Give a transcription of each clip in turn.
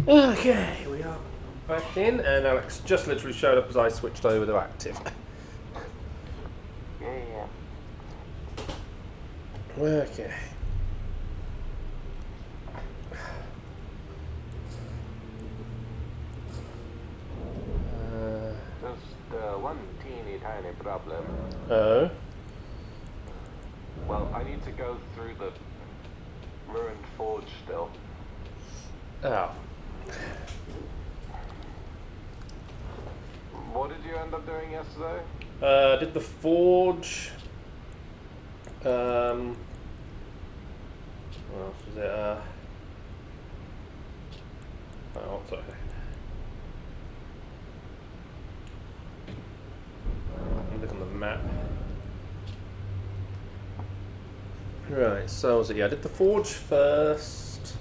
Okay, we are back in, and Alex just literally showed up as I switched over to active. Yeah. Okay. Just one teeny tiny problem. Oh? Well, I need to go through the ruined forge still. Oh. What did you end up doing yesterday? Did the forge. What else was it? Oh, sorry. Look on the map. Right, so was it? Yeah, I did the forge first.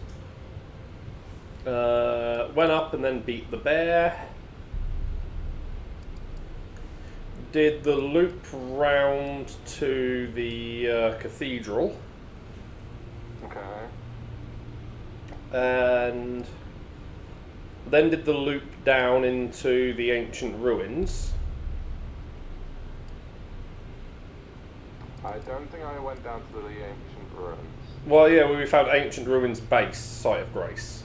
Went up and then beat the bear. Did the loop round to the cathedral. Okay. And then did the loop down into the ancient ruins. I don't think I went down to the ancient ruins. Well, yeah, we found ancient ruins base, site of grace.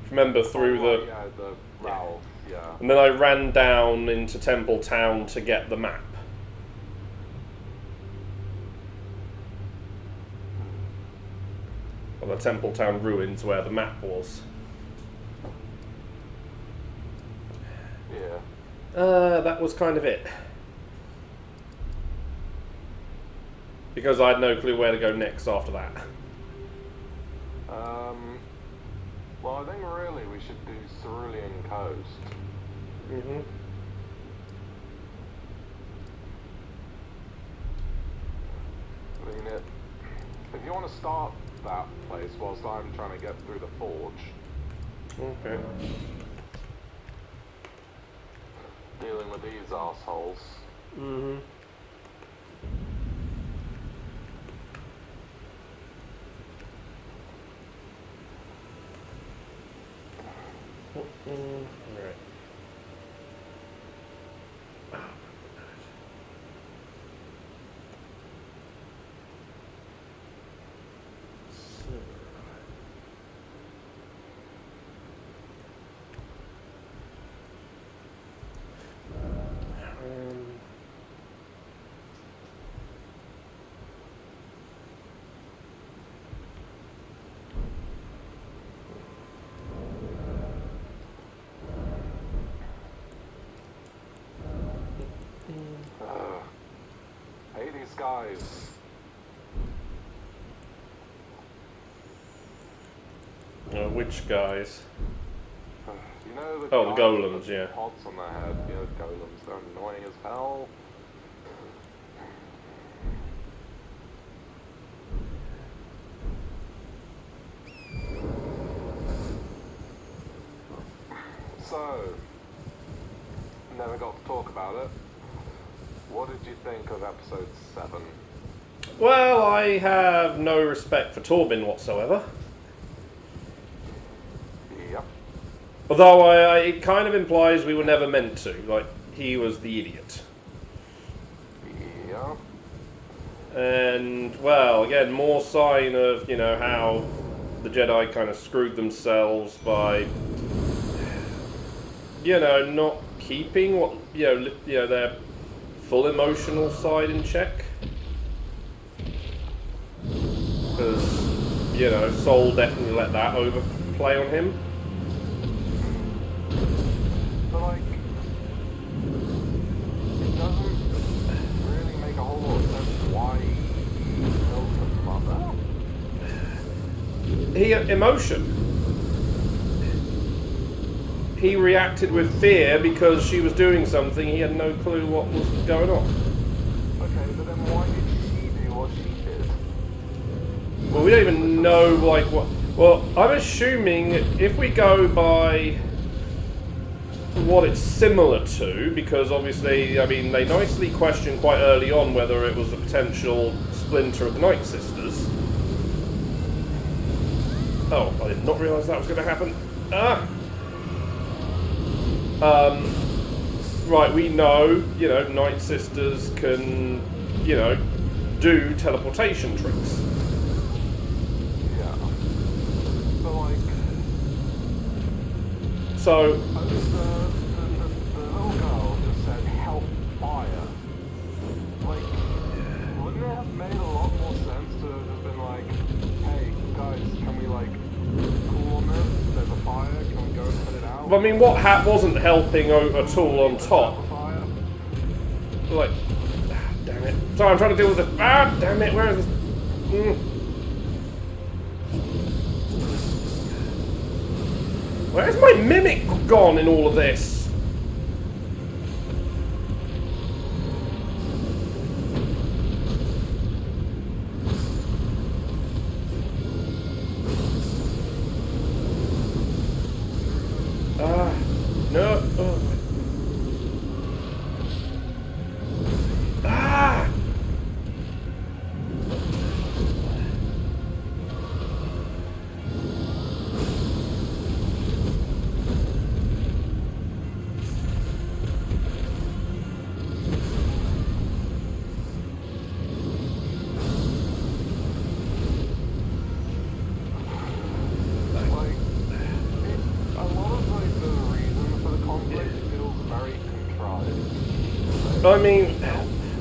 Remember through the... Yeah, the Ralph, yeah. And then I ran down into Temple Town to get the map. Or the Temple Town ruins where the map was. Yeah. That was kind of it. Because I had no clue where to go next after that. Well, I think really we should do Cerulean Coast. Mm-hmm. I mean, if you want to start that place whilst I'm trying to get through the forge. Okay. Dealing with these assholes. Mm-hmm. Right. Hey, these guys. Which guys? You know the Oh, the guys golems, with the yeah. pods on their head. You know, golems. They're annoying as hell. So, never got to talk about it. What did you think of episode 7? Well, I have no respect for Torben whatsoever. Yep. Although it kind of implies we were never meant to. Like, he was the idiot. Yeah. And, well, again, more sign of, you know, how the Jedi kind of screwed themselves by, you know, not keeping what, you know, their full emotional side in check. Because, you know, Soul definitely let that overplay on him. But, like, it doesn't really make a whole lot of sense why he killed the mother. Emotion. He reacted with fear because she was doing something he had no clue what was going on. Okay, but then why did she do what she did? Well, we don't even know, like, what... Well, I'm assuming if we go by what it's similar to, because obviously, I mean, they nicely questioned quite early on whether it was a potential splinter of the Night Sisters. Oh, I did not realise that was going to happen. Ah! Right, we know, you know, Night Sisters can, you know, do teleportation tricks. Yeah. But like... So... The little girl just said, help fire. Like, wouldn't it have made a lot more sense to have just been like, hey, guys, can we, like, cool on this? There's a fire, can we go and put it out? I mean, what wasn't helping at all on top? Like, damn it. Sorry, I'm trying to deal with this. Ah, damn it, where is this? Where's my mimic gone in all of this? No. Oh. Ah! I mean,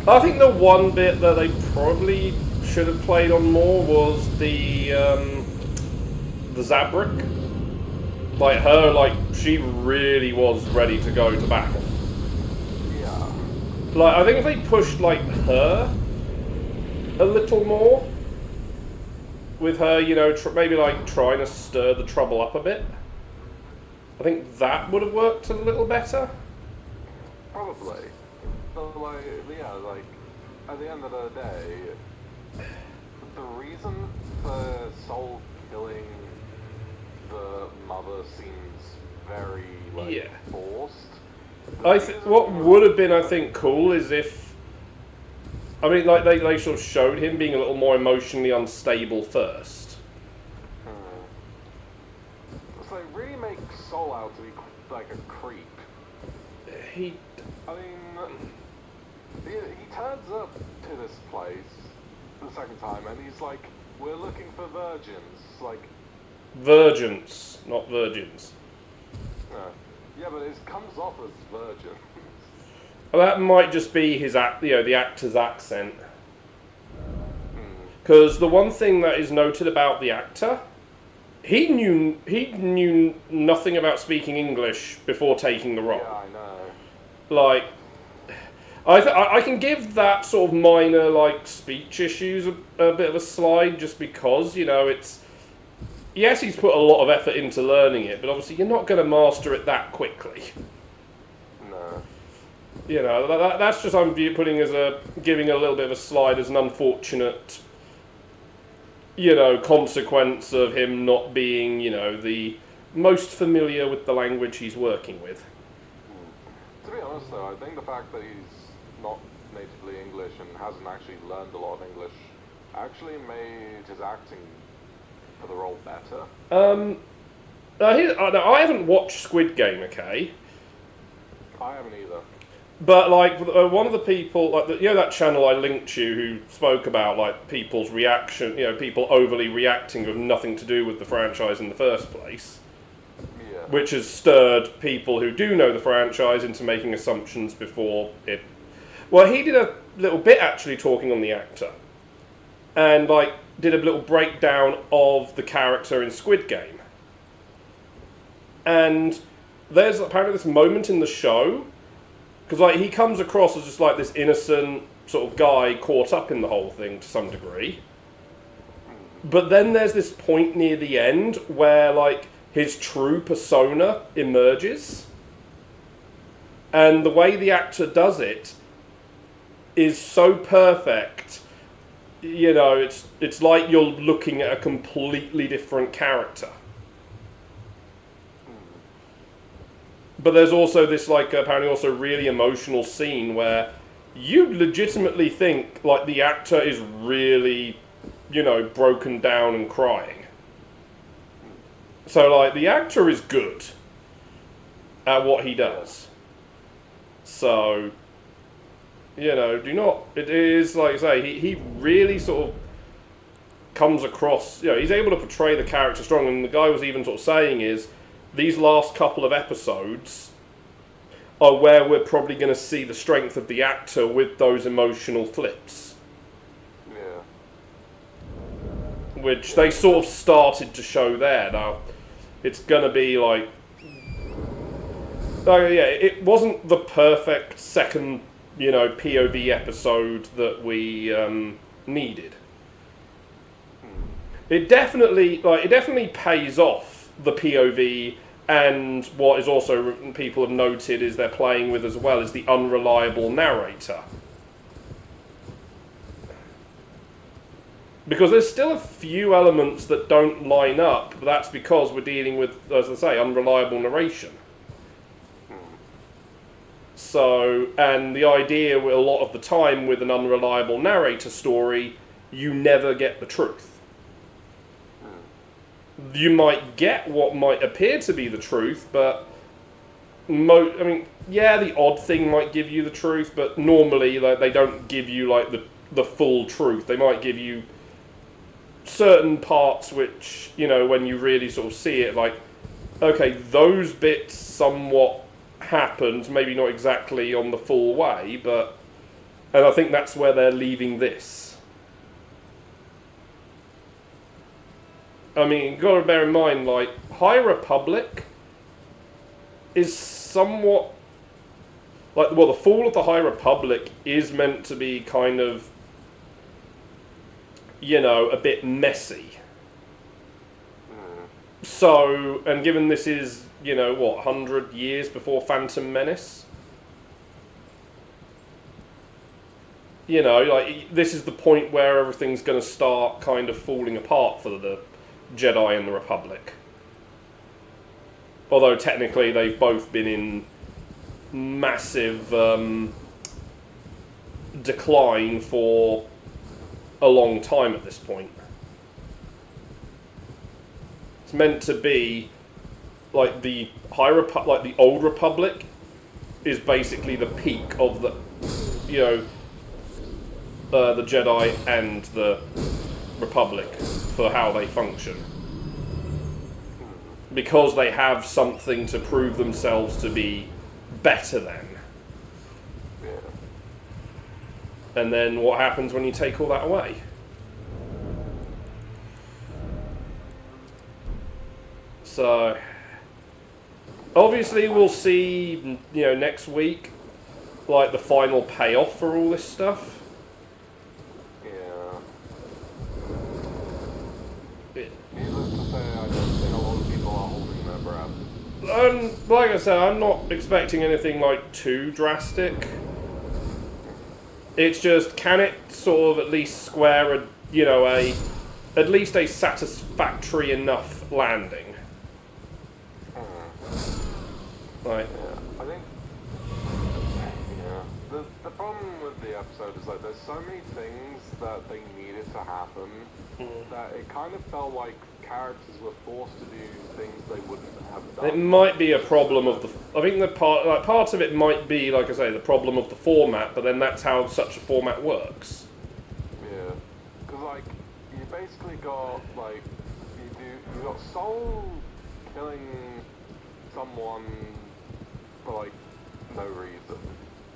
I think the one bit that they probably should have played on more was the Zabrak. Like her, like she really was ready to go to battle. Yeah. Like I think if they pushed like her a little more, with her, you know, maybe like trying to stir the trouble up a bit, I think that would have worked a little better. Probably. But like, yeah, like, at the end of the day, the reason for Soul killing the mother seems very, like, forced. What would have been, I think, cool is if, I mean, like, they sort of showed him being a little more emotionally unstable first. So it really makes Soul out to be, like, a creep. I mean... He turns up to this place the second time and he's like, we're looking for virgins. Like... Virgins, not virgins. Yeah, but it comes off as virgin. Well, that might just be his the actor's accent. Because the one thing that is noted about the actor, he knew nothing about speaking English before taking the role. Yeah, I know. Like... I can give that sort of minor, like, speech issues a bit of a slide, just because, you know, it's... Yes, he's put a lot of effort into learning it, but obviously you're not going to master it that quickly. No. You know, that's just I'm putting as giving a little bit of a slide as an unfortunate, you know, consequence of him not being, you know, the most familiar with the language he's working with. To be honest, though, I think the fact that he's not natively English and hasn't actually learned a lot of English actually made his acting for the role better. I haven't watched Squid Game, okay? I haven't either. But like one of the people, like you know that channel I linked you, who spoke about like people's reaction, you know, people overly reacting with nothing to do with the franchise in the first place. Yeah. Which has stirred people who do know the franchise into making assumptions before it. Well, he did a little bit actually talking on the actor, and like did a little breakdown of the character in Squid Game. And there's apparently this moment in the show, because like he comes across as just like this innocent sort of guy caught up in the whole thing to some degree. But then there's this point near the end where like his true persona emerges. And the way the actor does it is so perfect, you know, it's like you're looking at a completely different character. But there's also this, like, apparently also really emotional scene where you legitimately think, like, the actor is really, you know, broken down and crying. So, like, the actor is good at what he does. So, you know, do not... It is, like I say, he really sort of comes across... You know, he's able to portray the character strong, and the guy was even sort of saying is, these last couple of episodes are where we're probably going to see the strength of the actor with those emotional flips. Yeah. Which they sort of started to show there. Now, it's going to be like... Oh, yeah, it wasn't the perfect second, you know, POV episode that we needed. It definitely pays off the POV, and what is also people have noted is they're playing with as well is the unreliable narrator. Because there's still a few elements that don't line up, but that's because we're dealing with, as I say, unreliable narration. So, and the idea a lot of the time with an unreliable narrator story, you never get the truth. You might get what might appear to be the truth, but I mean, yeah, the odd thing might give you the truth, but normally like, they don't give you like the full truth. They might give you certain parts which, you know, when you really sort of see it, like, okay, those bits somewhat happened, maybe not exactly on the full way, but, and I think that's where they're leaving this. I mean, got to bear in mind, like, High Republic is somewhat, like, well, the fall of the High Republic is meant to be kind of, you know, a bit messy. So, and given this is, you know, what, 100 years before Phantom Menace? You know, like, this is the point where everything's going to start kind of falling apart for the Jedi and the Republic. Although technically they've both been in massive decline for a long time at this point. It's meant to be like the like the old Republic is basically the peak of the, you know, the Jedi and the Republic for how they function, because they have something to prove themselves to be better than. And then what happens when you take all that away? So obviously we'll see, you know, next week, like, the final payoff for all this stuff. Needless to say, I don't think a lot of people are holding their breath. Like I said, I'm not expecting anything like too drastic. It's just, can it sort of at least square a, you know, at least a satisfactory enough landing? Right. Yeah, I think. Yeah. The problem with the episode is like there's so many things that they needed to happen that it kind of felt like characters were forced to do things they wouldn't have done. It might be a problem of the... I think the part of it might be, like I say, the problem of the format, but then that's how such a format works. Yeah. Because, like, you basically got, like, you got Soul killing someone for, like, no reason.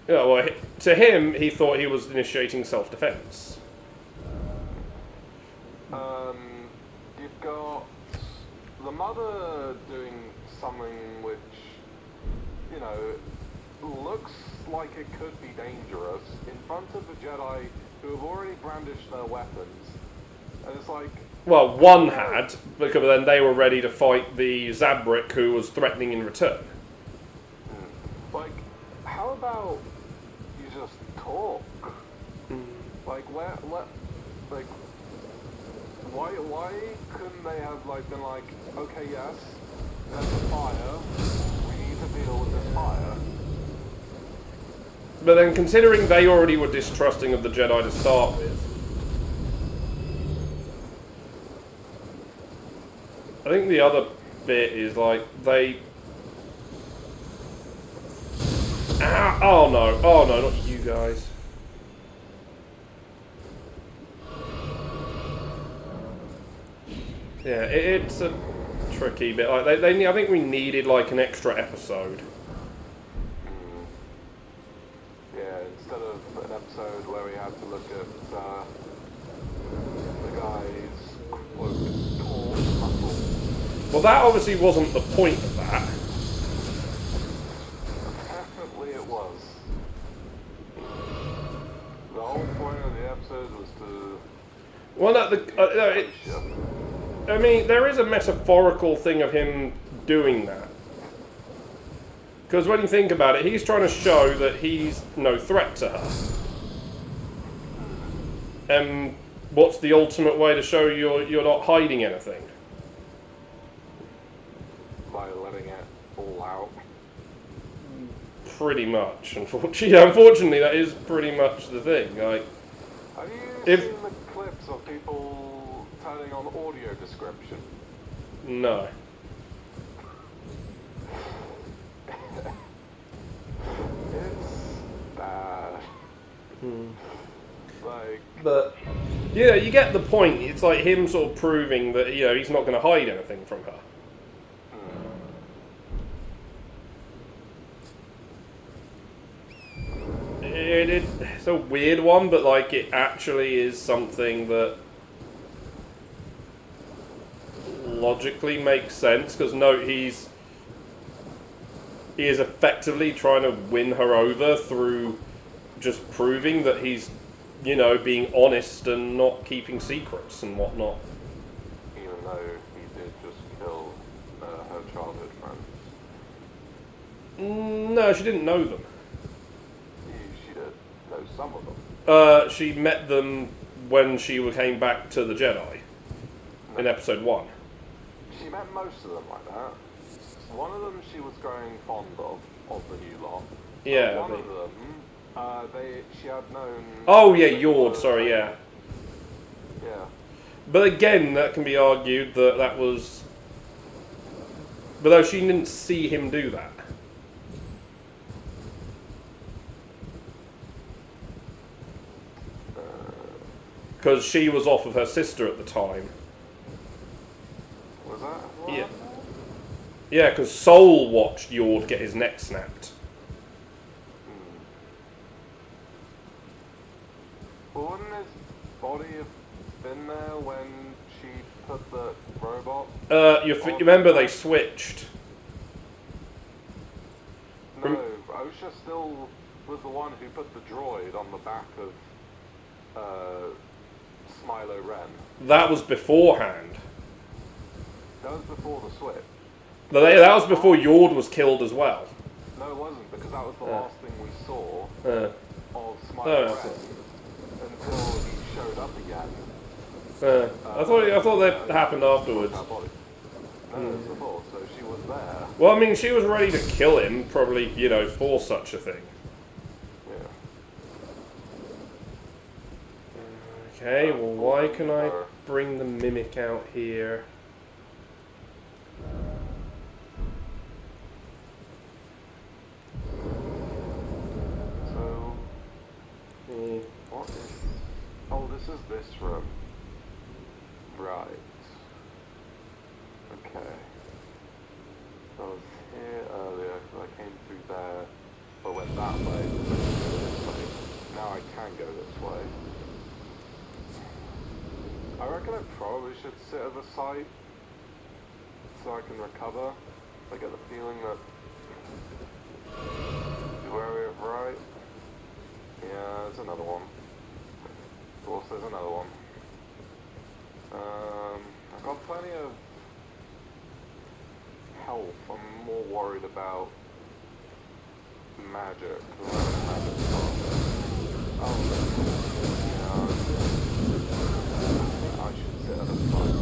Yeah, well, to him, he thought he was initiating self-defense. You've got the mother doing something which, you know, looks like it could be dangerous in front of the Jedi who have already brandished their weapons. And it's like... Well, one had, because then they were ready to fight the Zabrak who was threatening in return. Like, how about you just talk? Like, why couldn't they have, like, been like, okay, yes, there's a fire, we need to deal with this fire. But then, considering they already were distrusting of the Jedi to start with, I think the other bit is like they. Ah, oh no, not you guys. Yeah, it's a tricky bit. Like I think we needed like an extra episode. Yeah, instead of an episode where we had to look at the guy's quote tall muscle. Well, that obviously wasn't the point of that. Definitely it was. The whole point of the episode was to. Well, no, I mean, there is a metaphorical thing of him doing that. Because when you think about it, he's trying to show that he's no threat to her. And what's the ultimate way to show you're not hiding anything? By letting it all out. Pretty much, unfortunately, that is pretty much the thing. Like, have you seen the clips of people turning on audio description? No. It's bad. Like, But yeah, you get the point. It's like him sort of proving that he's not going to hide anything from her. It's a weird one, but like it actually is something that logically makes sense. Because he is effectively trying to win her over through just proving that he's, being honest and not keeping secrets and whatnot. even though he did just kill her childhood friends. No, she didn't know them. She did know some of them. She met them when she came back to the Jedi in episode 1. She met most of them like that. One of them she was growing fond of the new lot. Yeah. One of them, she had known. Oh yeah, Yord. Sorry, yeah. Yeah. But again, that can be argued that was. But though she didn't see him do that. Because she was off of her sister at the time. Was that? What? Yeah. Yeah, because Soul watched Yord get his neck snapped. Well, wouldn't his body have been there when she put the robot? You remember they switched. No, OSHA still was the one who put the droid on the back of Smilo Ren. That was beforehand. That was before the switch. That was before Yord was killed as well. No, it wasn't, because that was the last thing we saw Uh, of Smilo oh, Ren until he showed up again. I thought that happened afterwards. Her body. No, it was before, so she was there. Well, I mean, she was ready to kill him, probably, for such a thing. Yeah. Okay, well, why can I bring the mimic out here? So, what is... Oh, this is this room. Right. Okay. So I was here earlier, so I came through there, but went that way, this way. Now I can go this way. I reckon I probably should sit at the site so I can recover. I get the feeling that where we have right. Yeah, there's another one. Of course, there's another one. I've got plenty of health. I'm more worried about magic. Oh, yeah. I should sit at the side.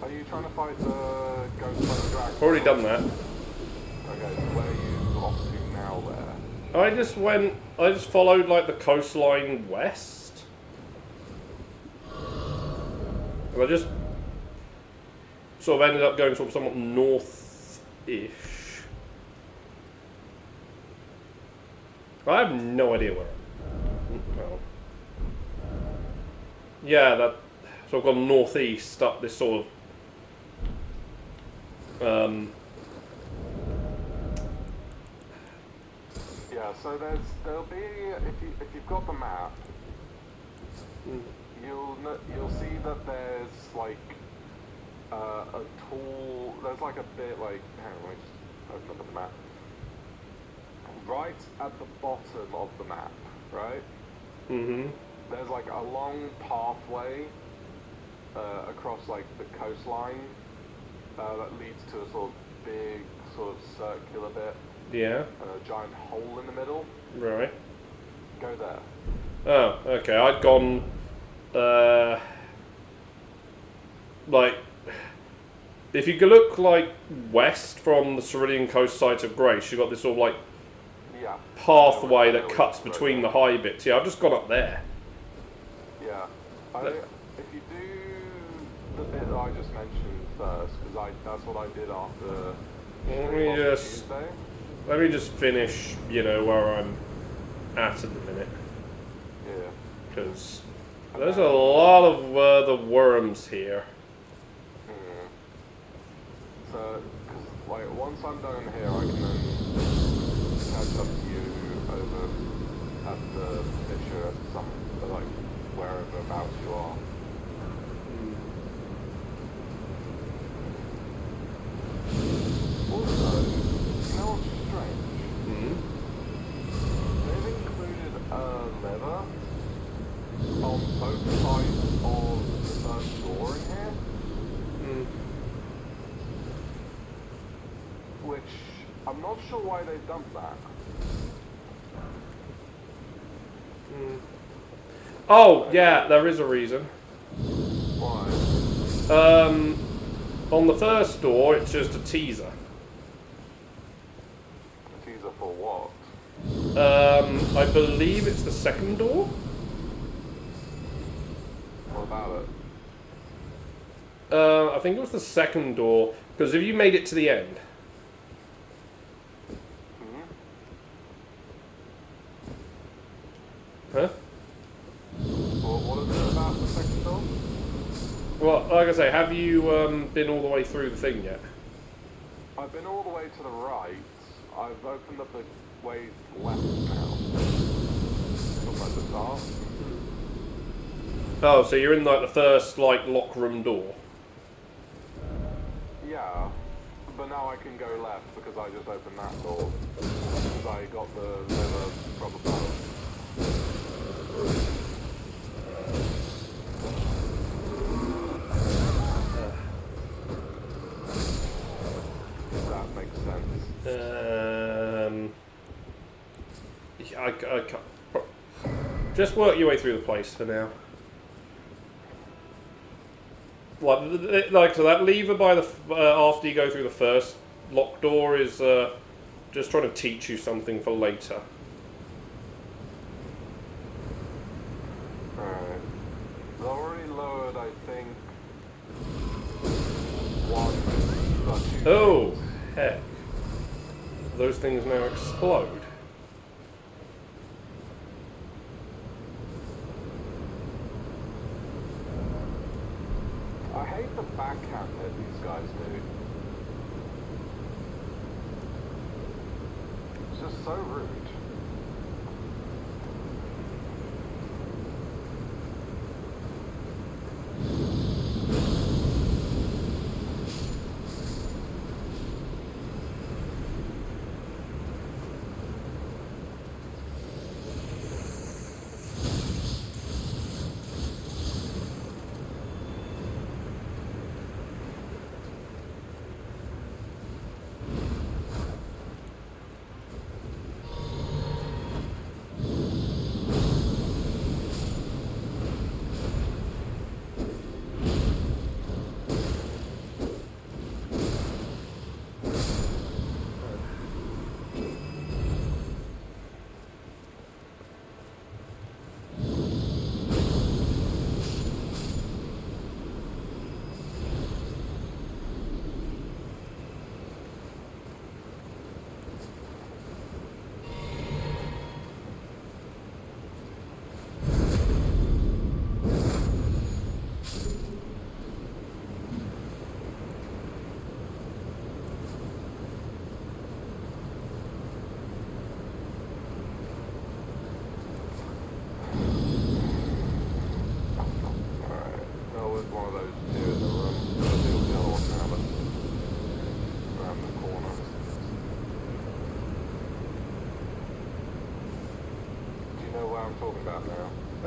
Are you trying to fight the ghost by the dragon? Already done that. Okay, so where are you off to now there? I just followed, like, the coastline west. And sort of ended up going sort of somewhat north-ish. I have no idea where. Well, yeah, that. So I've gone northeast up this sort of. Yeah, so there'll be if you've got the map, you'll see that there's like a tool. There's like a bit like. Hang on, let me just open up the map. Right at the bottom of the map, right? Mm-hmm. There's like a long pathway across like the coastline that leads to a sort of big sort of circular bit. Yeah. And a giant hole in the middle. Right. Go there. Oh, okay. I'd gone, like, if you could look like west from the Cerulean coast side of Grace, you've got this sort of like pathway that cuts between the high bits. Yeah, I've just gone up there. Yeah. If you do the bit that I just mentioned first, because that's what I did after. Let me just finish, you know, where I'm at the minute. Yeah. Because there's a lot of the worms here. So, because like once I'm done here, I can then catch up to you over at the picture at like wherever about you are. Also, you know what's strange? They've included a lever on both sides of the first door in here. Which, I'm not sure why they've done that. Oh, yeah, there is a reason. Why? On the first door, it's just a teaser. A teaser for what? I believe it's the second door. What about it? I think it was the second door, because if you made it to the end. Huh? Well, what is it about the second door? Well, like I say, have you been all the way through the thing yet? I've been all the way to the right. I've opened up the way left now. From like the top. Oh, so you're in like the first like lock room door. Yeah, but now I can go left because I just opened that door. Because I got the lever from above. If that makes sense. I can't. Just work your way through the place for now. Like so that lever by the after you go through the first locked door is just trying to teach you something for later. Alright. I've already lowered, I think, one. Oh heck! Those things now explode. I hate the backhand that these guys do. It's just so rude.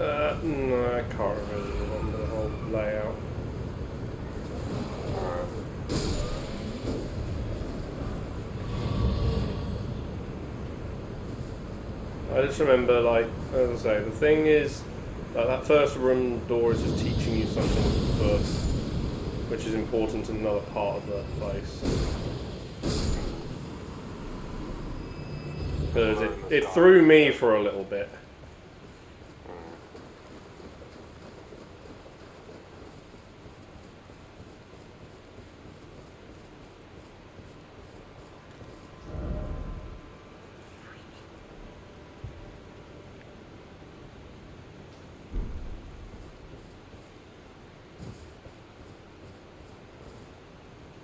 No, I can't really remember the whole layout. I just remember, like, as I say, the thing is that first room door is just teaching you something first, which is important in another part of the place. Because it threw me for a little bit.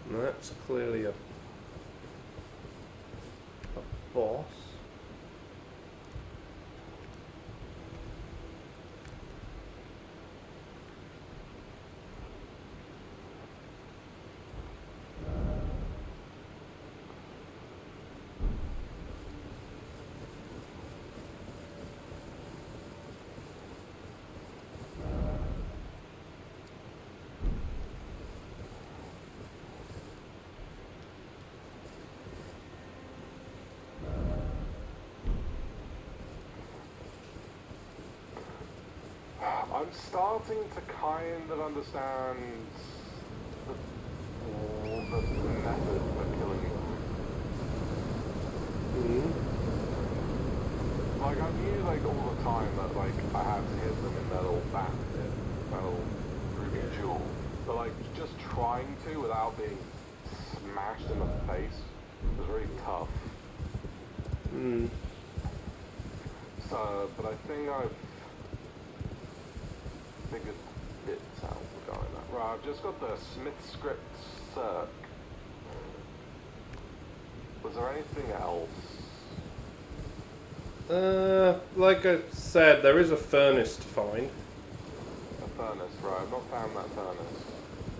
And that's clearly a boss. I'm starting to kind of understand the method for killing them. Like, I knew, like, all the time that, like, I had to hit them in their little back, their little ruby jewel. But, like, just trying to without being smashed in the face was really tough. So, but I think I've figured bits out regarding that. Right, I've just got the Smith script circ. Was there anything else? Like I said, there is a furnace to find. A furnace, right. I've not found that furnace.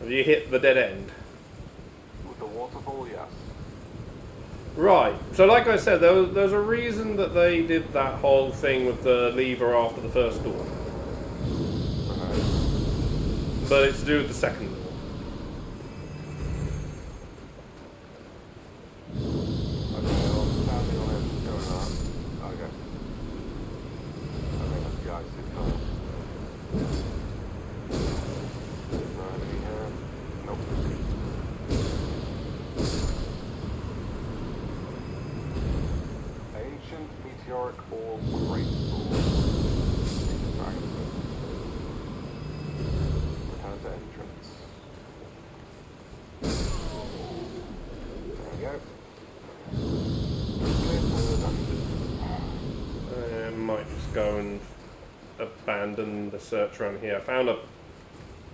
Have you hit the dead end? With the waterfall, yes. Right. So like I said, there's a reason that they did that whole thing with the lever after the first door. But it's to do with the second door. Okay, I'm standing on it, going up. Okay. I think that's the ice color. Anything here? Nope. Ancient meteoric orb graceful. Return to entrance. There we go. I might just go and abandon the search around here. I found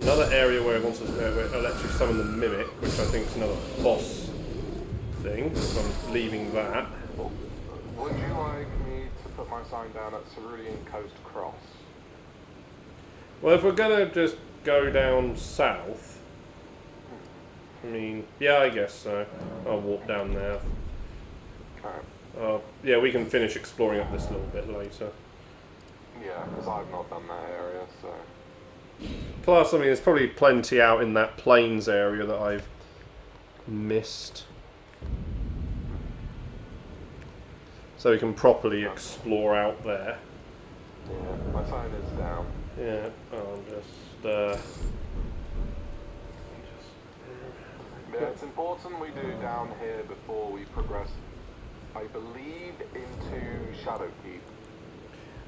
another area where it wants to where I'll actually summon the mimic, which I think is another boss thing. So I'm leaving that. Would you like me to put my sign down at Cerulean Coast Cross? Well, if we're gonna just go down south, I mean, yeah, I guess so. I'll walk down there. Okay. Yeah, we can finish exploring up this a little bit later. Yeah, because I've not done that area, so... Plus, I mean, there's probably plenty out in that plains area that I've missed. So we can properly explore out there. Yeah, my sign is down. Yeah, I'll just Yeah, it's important we do down here before we progress, I believe, into Shadowkeep.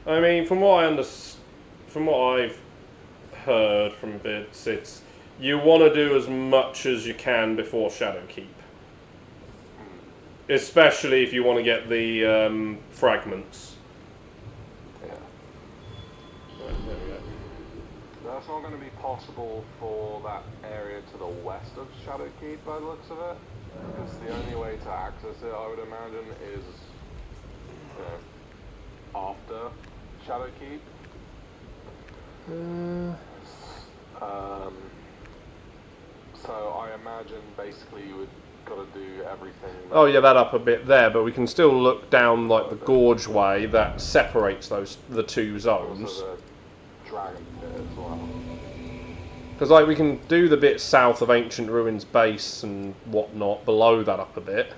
I mean, from what I've heard from bits, it's you want to do as much as you can before Shadowkeep, especially if you want to get the fragments. Yeah. Right, there we go. That's not going to be possible for that area to the west of Shadowkeep by the looks of it. Because the only way to access it, I would imagine, is after Shadowkeep. So I imagine basically you would got to do everything. Oh yeah, that up a bit there, but we can still look down like the gorge way that separates the two zones. dragon pit as well. Because like we can do the bit south of Ancient Ruins base and whatnot, below that up a bit.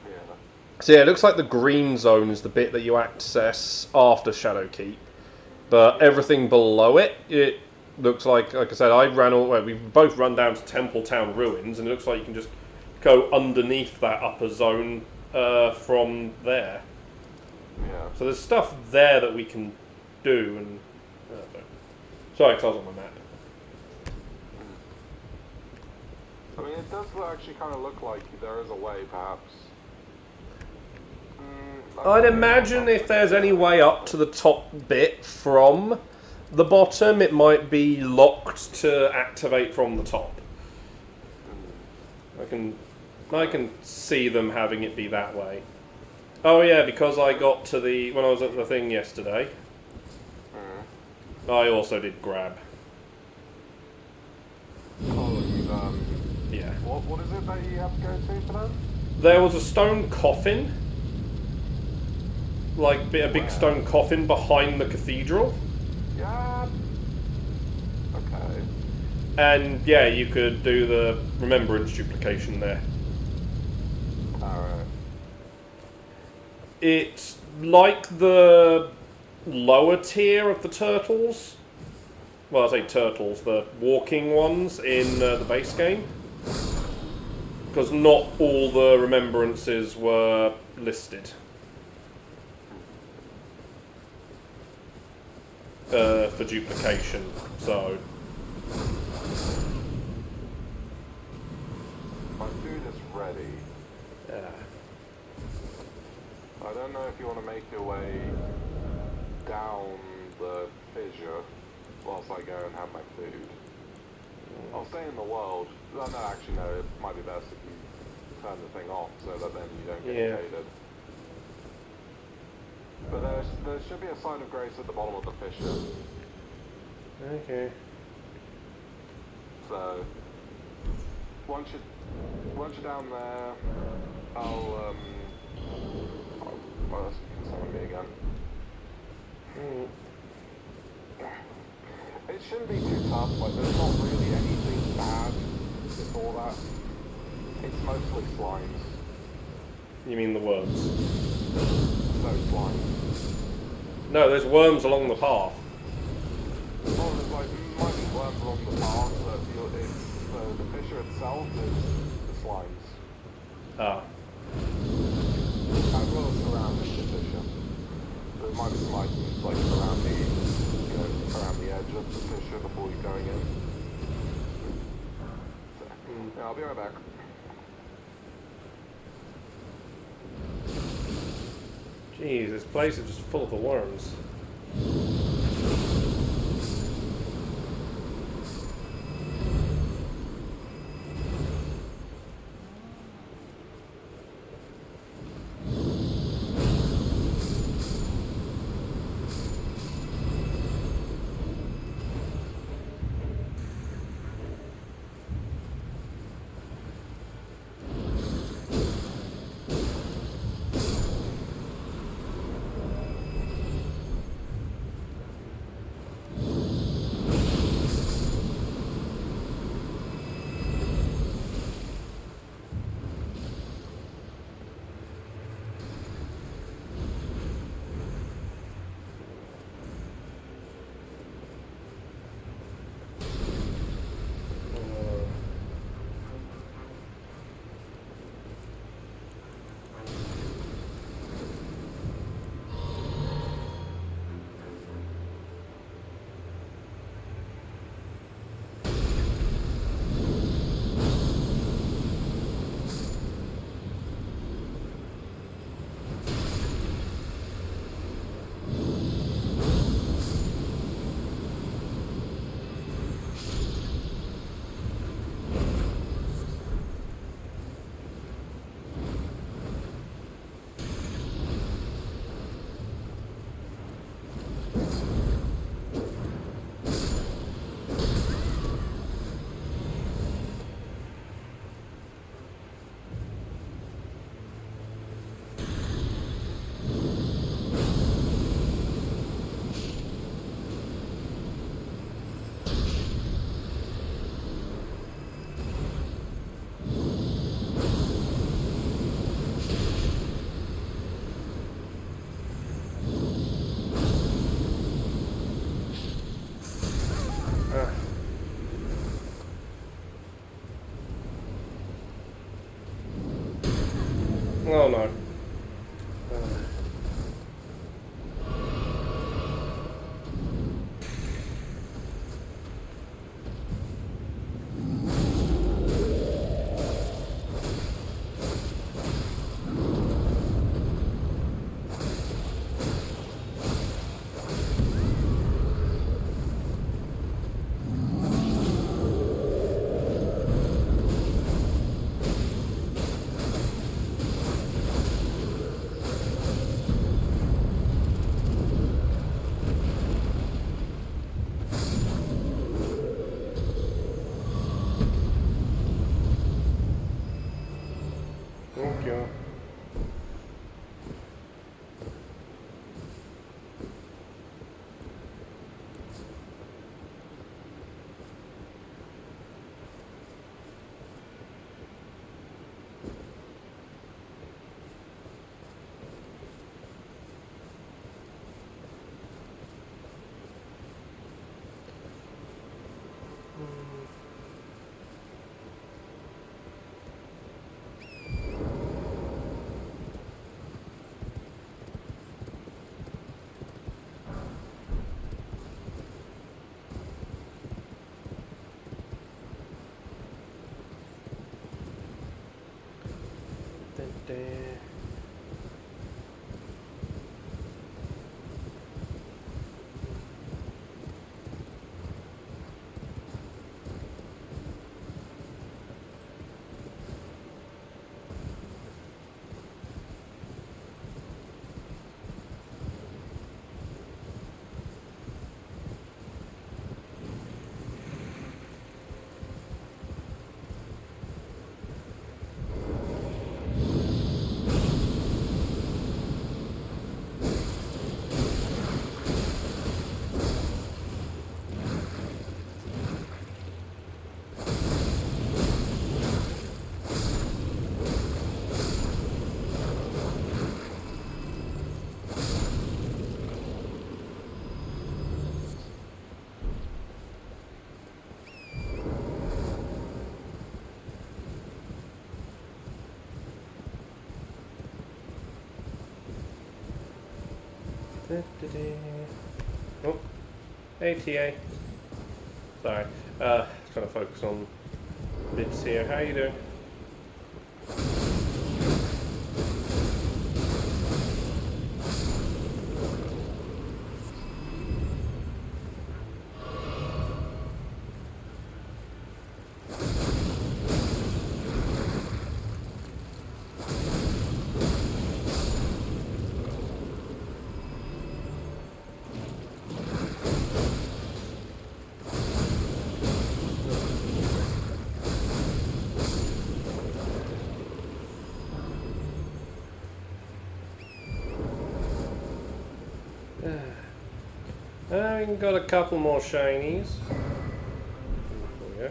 Yeah. So yeah, it looks like the green zone is the bit that you access after Shadowkeep. But everything below it, it looks like I said, we've both run down to Templetown Ruins, and it looks like you can just go underneath that upper zone from there. Yeah. So there's stuff there that we can do, and sorry, because I was on my map. I mean, it does actually kind of look like there is a way, perhaps. I'd imagine if there's any way up to the top bit from the bottom, it might be locked to activate from the top. I can see them having it be that way. Oh yeah, because I got to when I was at the thing yesterday, I also did grab. Oh, Yeah. What is it that you have to go to for that? There was a stone coffin, like a big stone coffin behind the cathedral. Yeah. Okay. And yeah, you could do the remembrance duplication there. Alright. It's like the lower tier of the turtles. Well, I say turtles, the walking ones in the base game. Because not all the remembrances were listed. For duplication, so... My food is ready. Yeah. I don't know if you want to make your way down the fissure whilst I go and have my food. I'll stay in the world. No, actually no, it might be best if you turn the thing off so that then you don't get invaded. But there should be a sign of grace at the bottom of the fissure. Okay. So once you're down there, I'll well, that's summon me again. It shouldn't be too tough, like there's not really anything bad before that. It's mostly slimes. You mean the worms? No slimes. No, there's worms along the path. Oh, there's like might be worms along the path, but the fissure itself is the slimes. Ah. As well as surrounding the fissure. There might be some items like around the edge of the fissure before you're going in. So, yeah, I'll be right back. Jeez, this place is just full of the worms. Oh no. Okay. Oh, ATA. Sorry. Trying to focus on bits here. How you doing? I've got a couple more shinies. There we go.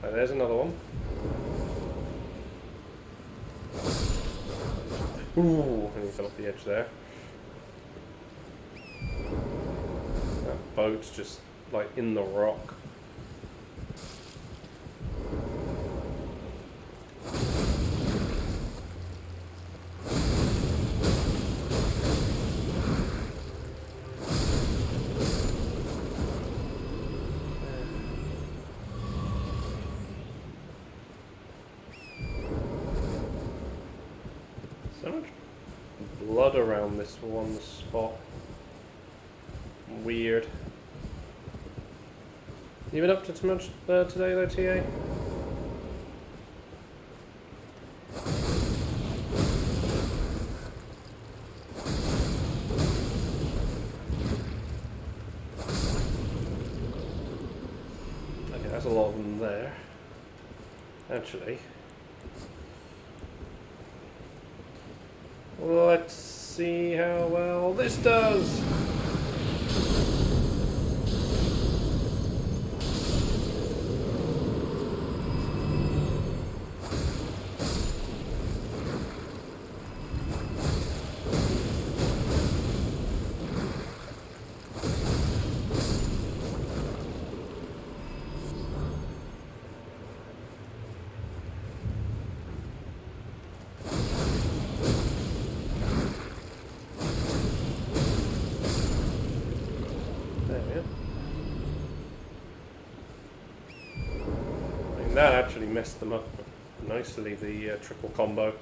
Oh, there's another one. Ooh, and he fell off the edge there. That boat's just like in the rock. So much blood around this one spot. Weird. You been up to too much today though, TA? Okay, that's a lot of them there. Actually. Let's see how well this does. And that actually messed them up nicely, the triple combo.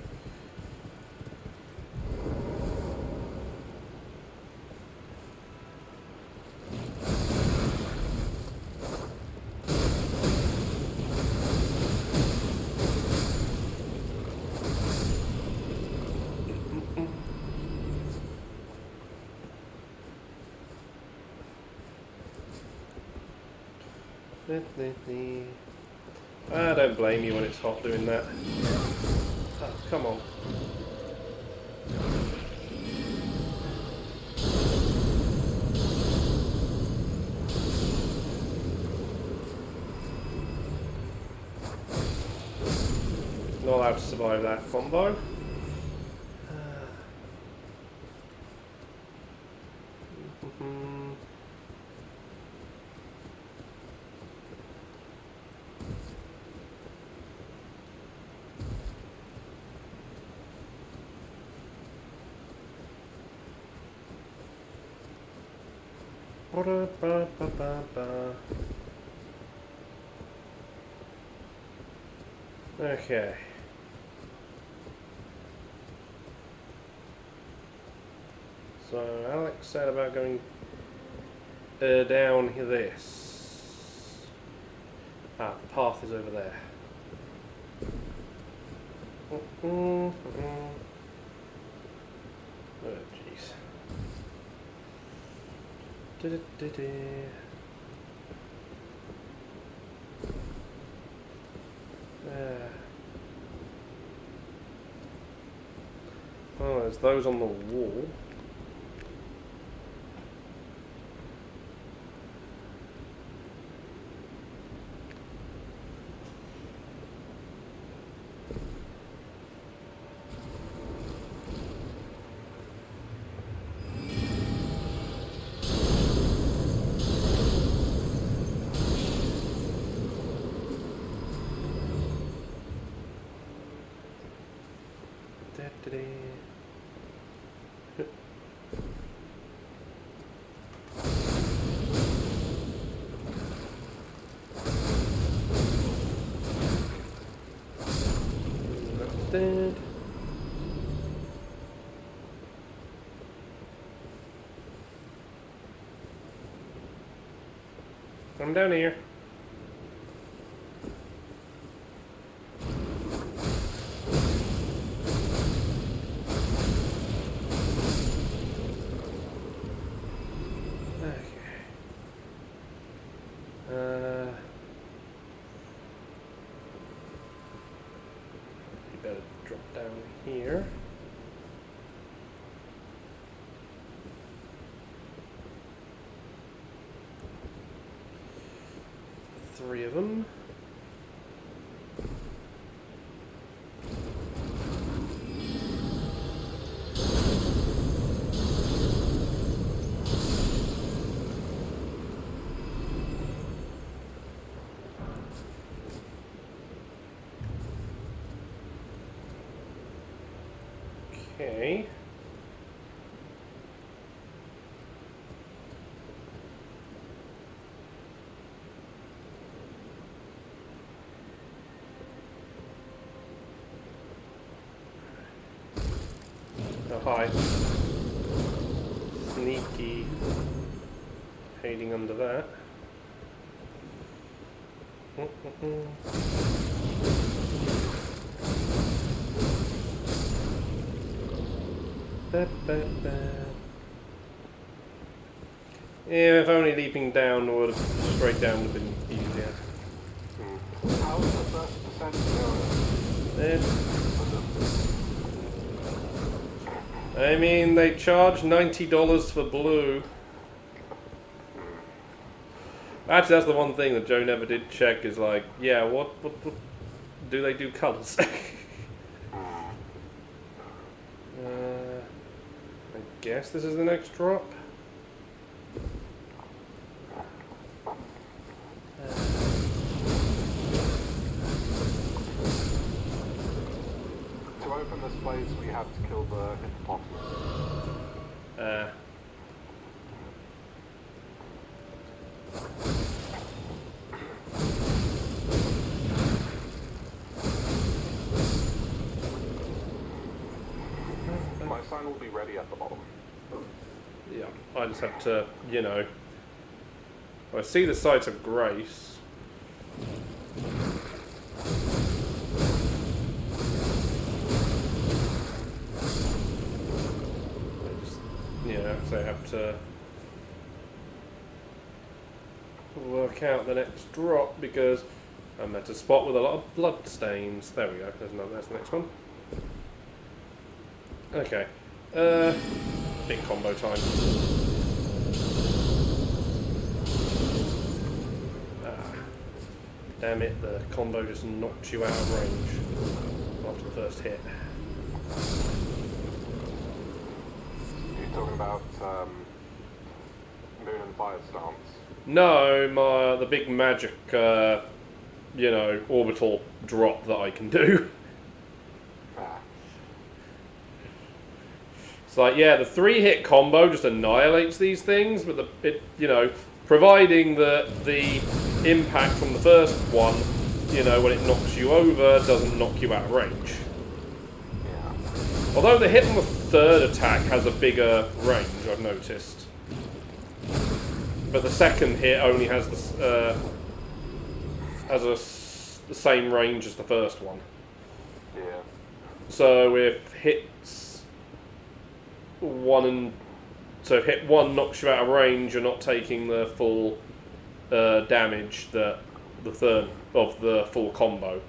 I don't blame you when it's hot doing that. Oh, come on. Not allowed to survive that combo. Okay. So Alex said about going down this. Ah, the path is over there. Oh, jeez. Oh, there's those on the wall. Dead. I'm down here. Drop down here. Three of them. Okay. Oh, hi. Sneaky. Hiding under that. Yeah, if only leaping down would have straight down would have been easier. How was the first percent I mean, they charge $90 for blue. Actually, that's the one thing that Joe never did check is like, yeah, what do they do colours? I guess this is the next drop. To open this place, we have to kill the hippopotamus. sign will be ready at the bottom. Yeah, I just have to, you know... I see the sight of grace. Yeah, so I have to work out the next drop because I'm at a spot with a lot of blood stains. There we go. That's the next one. Okay. Big combo time. Ah, damn it! The combo just knocked you out of range after the first hit. Talking about Moon and Fire stance. No, the big magic, you know, orbital drop that I can do. Ah. It's like, yeah, the 3-hit combo just annihilates these things, but you know, providing that the impact from the first one, you know, when it knocks you over, doesn't knock you out of range. Yeah. Although the hit on the third attack has a bigger range, I've noticed. But the second hit only has the same range as the first one. Yeah. So if hits so if hit 1 knocks you out of range, you're not taking the full damage that the third of the full combo.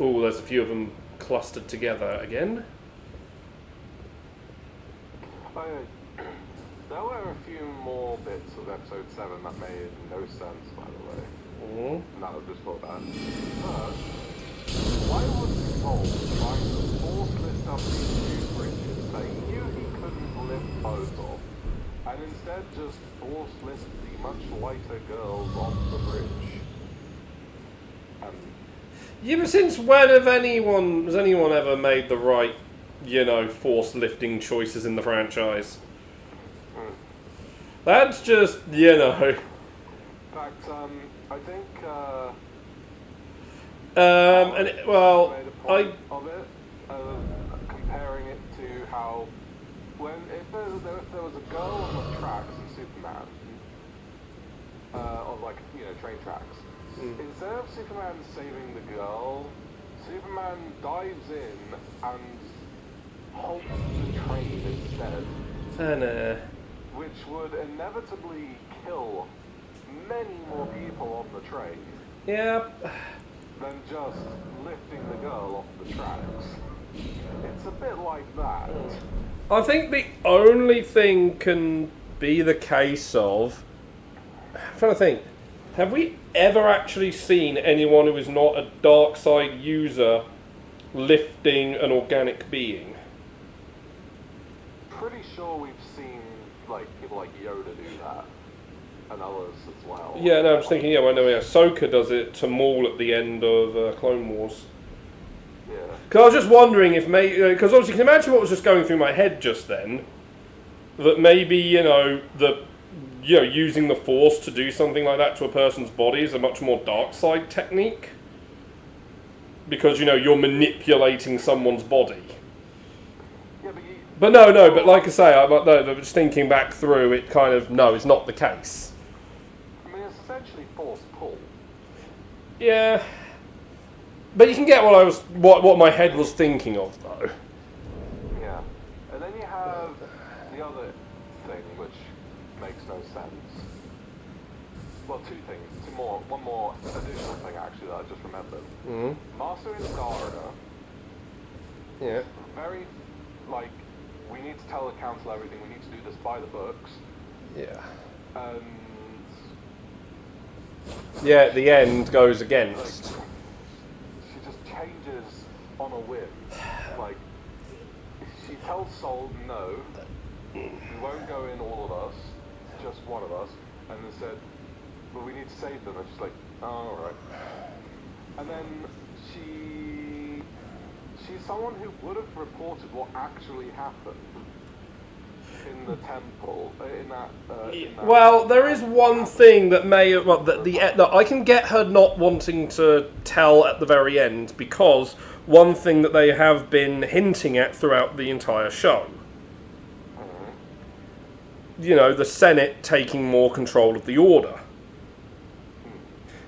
Ooh, there's a few of them clustered together again. There were a few more bits of episode 7 that made no sense, by the way. Mm-hmm. Now I've just thought that. First, why was Cole trying to force lift up these two bridges that he knew he couldn't lift both of, and instead just force lift the much lighter girls off the bridge? Yeah, but since when has anyone ever made the right, you know, force lifting choices in the franchise? That's just, you know. In fact, I think. Well, made a point of it, comparing it to how if there was a girl on the tracks in Superman, on like train tracks, instead of Superman saving the girl, Superman dives in and halts the train instead. And Which would inevitably kill many more people on the train yeah. than just lifting the girl off the tracks. It's a bit like that. I think the only thing can be the case of... I'm trying to think. Have we ever actually seen anyone who is not a dark side user lifting an organic being? Pretty sure we've seen people like Yoda do that, and others as well. Yeah, no, I'm just thinking, I know Ahsoka does it to Maul at the end of Clone Wars. Yeah. Because I was just wondering if because obviously you can imagine what was just going through my head just then, that maybe, using the Force to do something like that to a person's body is a much more dark side technique. Because, you're manipulating someone's body. Yeah, but but like I say, I'm just thinking back through it kind of, no, it's not the case. I mean, it's essentially force pull. Yeah. But you can get what my head was thinking of, though. Yeah. And then you have the other thing, which makes no sense. Well, two things. One more additional thing, actually, that I just remembered. Mm-hmm. Master Indara. Yeah. Very, we need to tell the council everything, we need to do this by the books. Yeah. And... yeah, at the end goes against. She just changes on a whim. She tells Sol, no, we won't go in all of us, just one of us. And then said, but we need to save them. And she's like, oh, alright. And then she's someone who would have reported what actually happened in the temple, in that well, there is one thing that may that I can get her not wanting to tell at the very end, because one thing that they have been hinting at throughout the entire show you know, the Senate taking more control of the Order.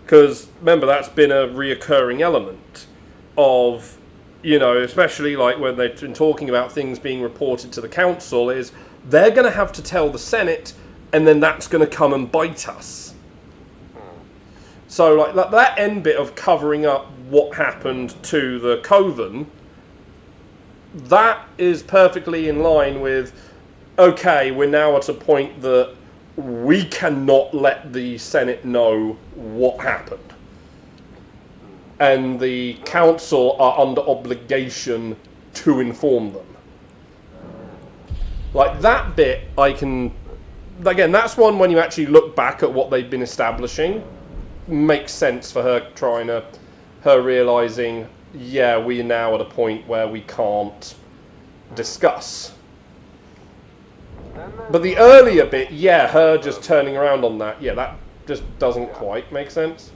Because, remember, that's been a reoccurring element of, you know, especially like when they've been talking about things being reported to the Council, is they're going to have to tell the Senate, and then that's going to come and bite us. So, like, that end bit of covering up what happened to the Coven, that is perfectly in line with, okay, we're now at a point that we cannot let the Senate know what happened. And the Council are under obligation to inform them. Like, that bit, I can... Again, that's one when you actually look back at what they've been establishing, makes sense for her trying to... Her realising, yeah, we're now at a point where we can't discuss. But the earlier bit, yeah, her just turning around on that, yeah, that just doesn't quite make sense.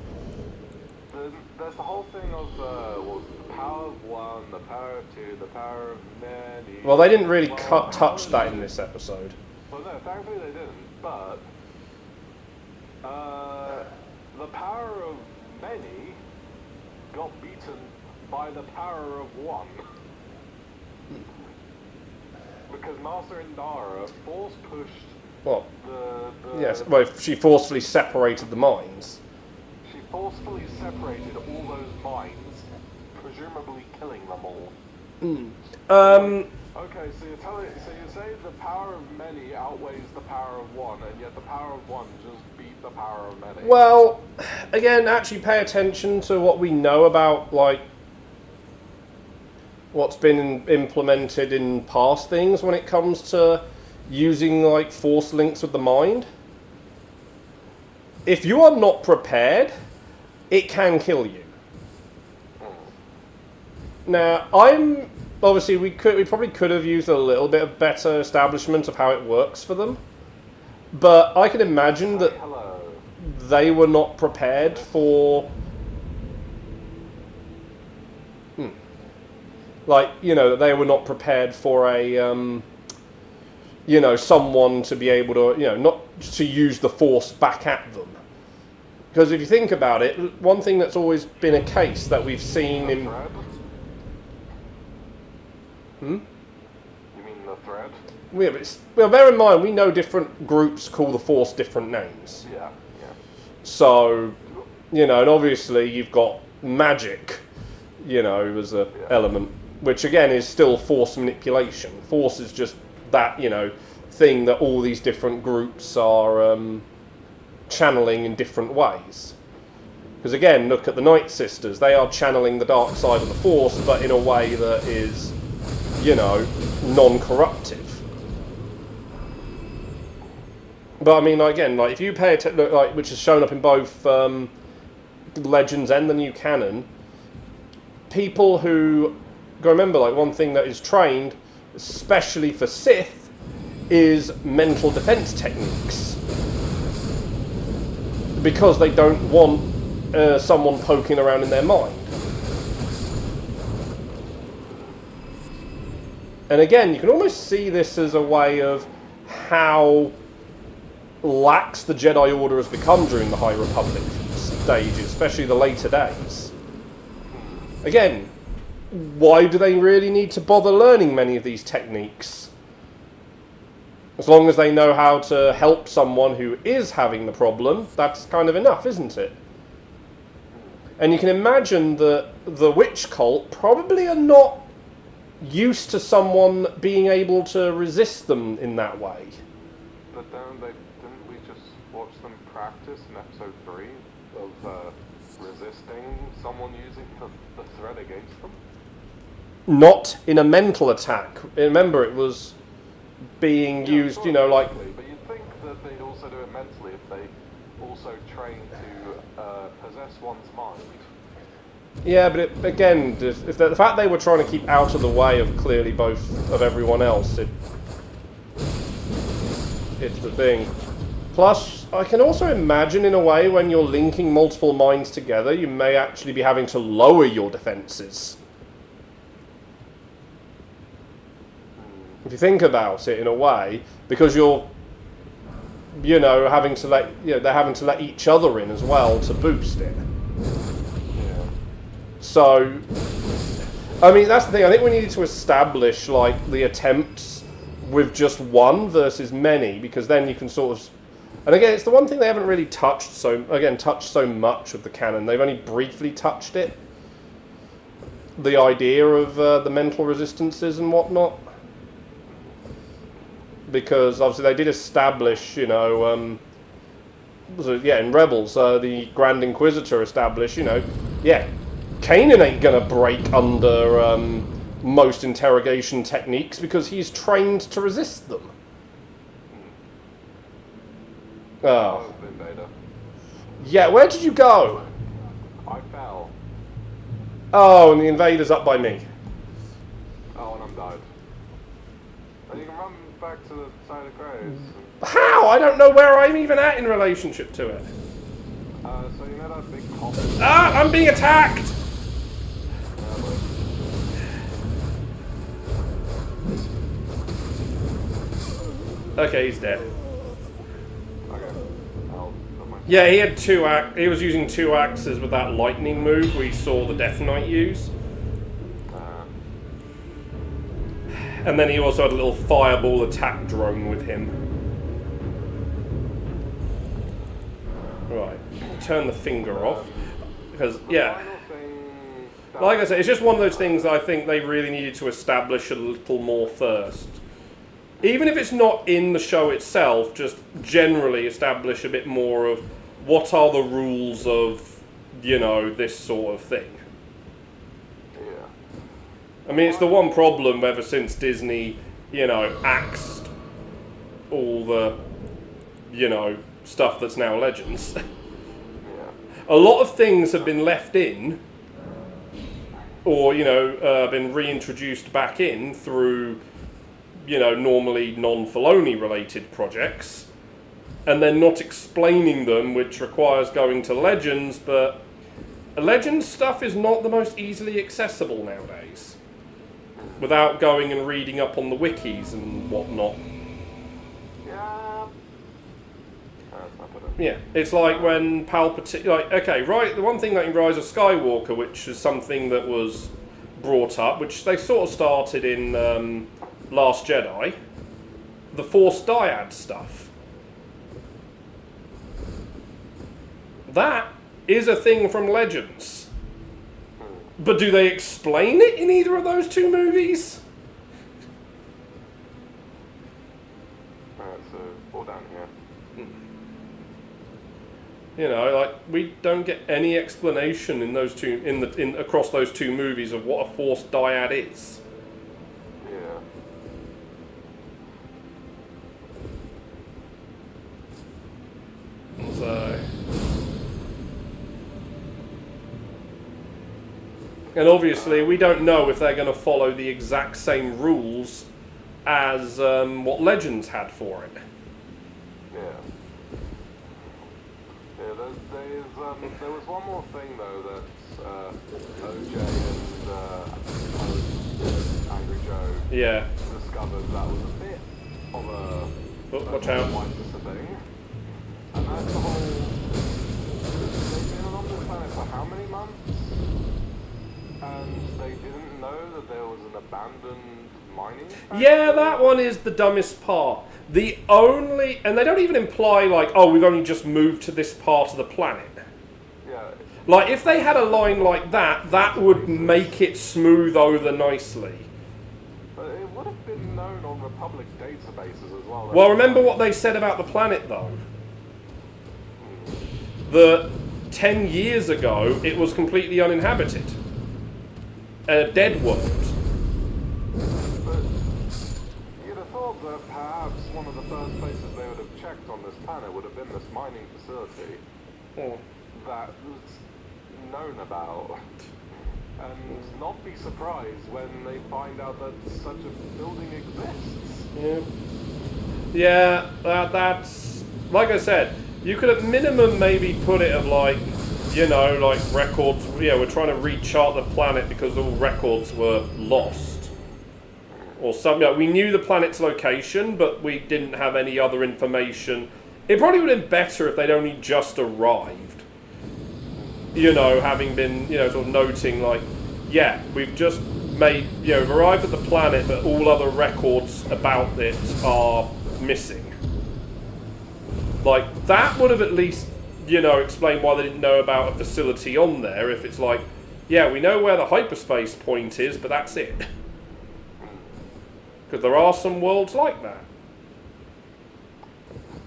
There's the whole thing of the power of one, the power of two, the power of many. Well, they didn't really touch that in this episode. Well, no, thankfully they didn't. But the power of many got beaten by the power of one. Because Master Indara force-pushed What? the... Yes, well, she forcefully separated the minds. She forcefully separated all those minds, presumably killing them all. Okay, so you say the power of many outweighs the power of one, and yet the power of one just beat the power of many. Well, again, actually pay attention to what we know about, like, what's been implemented in past things when it comes to using, like, force links with the mind. If you are not prepared, it can kill you. Now, obviously, we probably could have used a little bit of better establishment of how it works for them. But I can imagine that they were not prepared for... Like, you know, they were not prepared for a, you know, someone to be able to, you know, not to use the Force back at them. Because if you think about it, one thing that's always been a case that we've seen in... You mean the thread? Yeah, but well, bear in mind, we know different groups call the Force different names. Yeah. So, you know, and obviously you've got magic, you know, as an element, which again is still Force manipulation. Force is just that, you know, thing that all these different groups are channeling in different ways. Because again, look at the Night Sisters, they are channeling the dark side of the Force, but in a way that is, you know, non-corruptive. But I mean, again, like if you pay attention, like which is shown up in both Legends and the new canon, people who remember, like one thing that is trained, especially for Sith, is mental defense techniques, because they don't want someone poking around in their mind. And again, you can almost see this as a way of how lax the Jedi Order has become during the High Republic stages, especially the later days. Again, why do they really need to bother learning many of these techniques? As long as they know how to help someone who is having the problem, that's kind of enough, isn't it? And you can imagine that the witch cult probably are not used to someone being able to resist them in that way. But didn't we just watch them practice in episode 3 of resisting someone using the thread against them? Not in a mental attack. Remember, it was being used, sure, you know, like... But you'd think that they'd also do it mentally if they also train to possess one's mind. Yeah, but again, if the fact they were trying to keep out of the way of clearly both of everyone else, it's the thing. Plus, I can also imagine in a way when you're linking multiple minds together, you may actually be having to lower your defenses. If you think about it in a way, because you're you know, having to let, you know, they're having to let each other in as well to boost it. Yeah. So, I mean, that's the thing. I think we needed to establish like the attempts with just one versus many, because then you can sort of. And again, it's the one thing they haven't really touched so much of the canon. They've only briefly touched it. The idea of the mental resistances and whatnot. Because obviously they did establish, you know, in Rebels, the Grand Inquisitor established, you know, yeah, Kanan ain't gonna break under most interrogation techniques because he's trained to resist them. Oh. Invader. Yeah, where did you go? I fell. Oh, and the invader's up by me. Oh, and I'm died. And you can run back to the side of Graves. How? I don't know where I'm even at in relationship to it. So you know that big cop? Ah, I'm being attacked! Okay, he's dead. Yeah, he had he was using 2 axes with that lightning move we saw the Death Knight use. And then he also had a little fireball attack drone with him. Right, turn the finger off. Because, yeah, like I said, it's just one of those things that I think they really needed to establish a little more first. Even if it's not in the show itself, just generally establish a bit more of what are the rules of, you know, this sort of thing. Yeah. I mean, it's the one problem ever since Disney, you know, axed all the, you know, stuff that's now Legends. Yeah. A lot of things have been left in, or, you know, been reintroduced back in through, you know, normally non-Filoni related projects, and then not explaining them, which requires going to Legends, but Legends stuff is not the most easily accessible nowadays, without going and reading up on the wikis and whatnot. Yeah. Yeah, it's like when Palpatine, like, okay, right, the one thing that in Rise of Skywalker, which is something that was brought up, which they sort of started in Last Jedi, the Force Dyad stuff. That is a thing from Legends. But do they explain it in either of those 2 movies? Alright, so all down here. You know, like, we don't get any explanation in those across those 2 movies of what a Force Dyad is. Yeah. So, and obviously we don't know if they're going to follow the exact same rules as what Legends had for it. Yeah. Yeah, there was one more thing though that OJ and Angry Joe discovered that was a bit of a watch out. thing. And that's the whole... They've been on this planet for how many months? And they didn't know that there was an abandoned mining factory? Yeah, that one is the dumbest part. The only... And they don't even imply, like, oh, we've only just moved to this part of the planet. Yeah. Like, if they had a line like that, that would make it smooth over nicely. But it would have been known on Republic databases as well. Well, remember what they said about the planet, though? That 10 years ago, it was completely uninhabited. A dead world. But you'd have thought that perhaps one of the first places they would have checked on this planet would have been this mining facility that was known about. And not be surprised when they find out that such a building exists. Yeah. Yeah, that's... Like I said, you could at minimum maybe put it of like, you know, like records, yeah, we're trying to rechart the planet because all records were lost. Or something, like, we knew the planet's location, but we didn't have any other information it probably would have been better if they'd only just arrived. You know, having been, you know, sort of noting, like, yeah, we've just made, you know, we've arrived at the planet, but all other records about it are missing. Like, that would have at least, you know, explained why they didn't know about a facility on there, if it's like, yeah, we know where the hyperspace point is, but that's it. Because there are some worlds like that.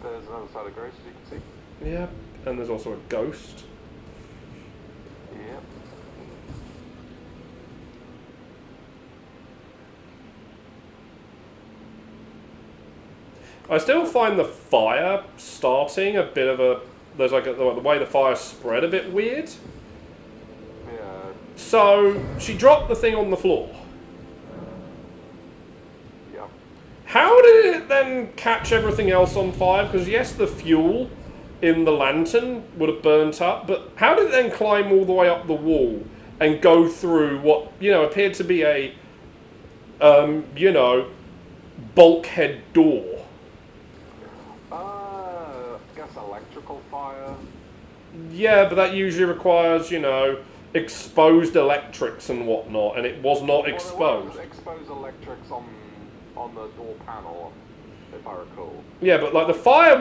There's another side of Grace you can see. Yeah, and there's also a ghost. Yep. I still find the fire starting a bit of a... There's like the way the fire spread a bit weird. Yeah. So, she dropped the thing on the floor. Yep. How did it then catch everything else on fire? Because yes, the fuel in the lantern would have burnt up, but how did it then climb all the way up the wall and go through what, you know, appeared to be a, you know, bulkhead door? I guess electrical fire. Yeah, but that usually requires, you know, exposed electrics and whatnot, and it was not exposed. Well, exposed electrics on the door panel, if I recall. Yeah, but like the fire,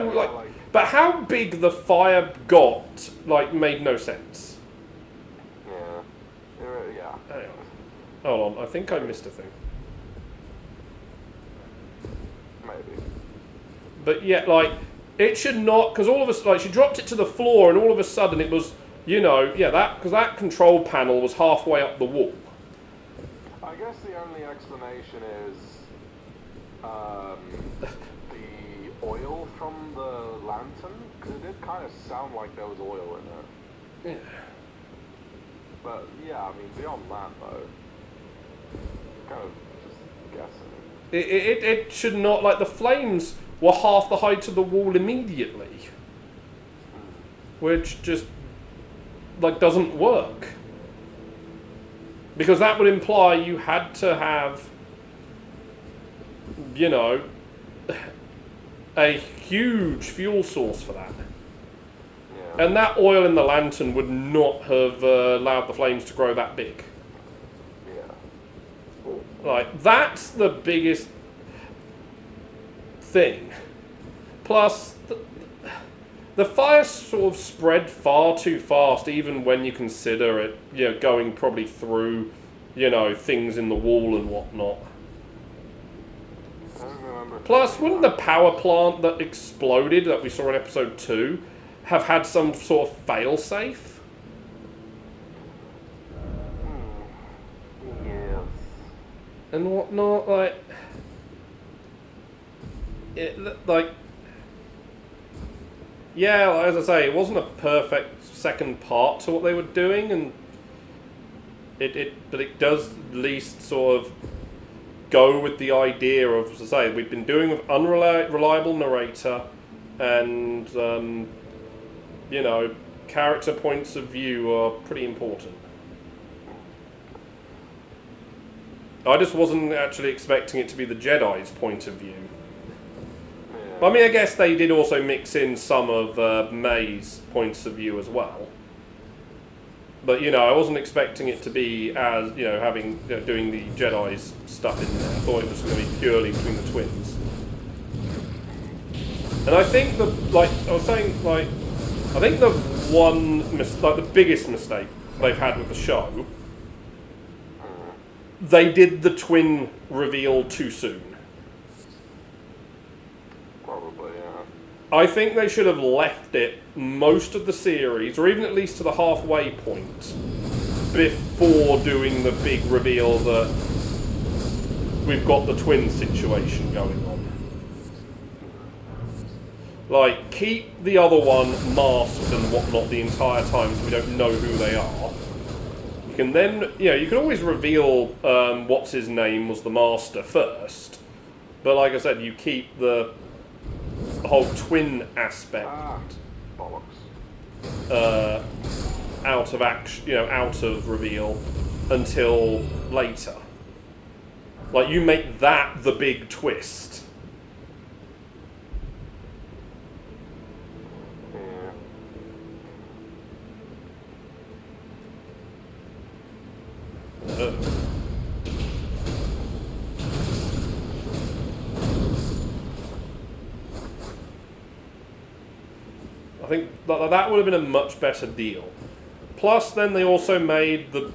but how big the fire got, like, made no sense. Yeah. Yeah. Hang on. Hold on, I think I missed a thing. Maybe. But yeah, like, it should not, because all of us, like, she dropped it to the floor, and all of a sudden it was, you know, yeah, because that control panel was halfway up the wall. I guess the only explanation is the oil from the lantern, because it did kind of sound like there was oil in it. Yeah. But yeah, I mean, beyond that though, kind of just guessing. It should not, like, the flames were half the height of the wall immediately. Which just, like, doesn't work. Because that would imply you had to have, you know, a huge fuel source for that. Yeah. And that oil in the lantern would not have allowed the flames to grow that big. Yeah. Like, that's the biggest thing. Plus, the fire sort of spread far too fast, even when you consider it, you know, going probably through, you know, things in the wall and whatnot. I don't remember. Plus, wouldn't the power plant that exploded that we saw in episode 2 have had some sort of fail-safe? Yes. And whatnot, like... like... Yeah, as I say, it wasn't a perfect second part to what they were doing, and but it does at least sort of go with the idea of, as I say, we've been doing with unreliable narrator and, you know, character points of view are pretty important. I just wasn't actually expecting it to be the Jedi's point of view. I mean, I guess they did also mix in some of May's points of view as well. But, you know, I wasn't expecting it to be as, you know, having, you know, doing the Jedi's stuff in there. I thought it was going to be purely between the twins. And I think like I was saying, like, I think the the biggest mistake they've had with the show, they did the twin reveal too soon. Probably, yeah. I think they should have left it most of the series, or even at least to the halfway point, before doing the big reveal that we've got the twin situation going on. Like, keep the other one masked and whatnot the entire time so we don't know who they are. You can then, you know, you can always reveal what's his name was the master first, but like I said, you keep the whole twin aspect Bollocks. out of action, you know, out of reveal until later. Like, you make that the big twist. I think that would have been a much better deal. Plus, then they also made the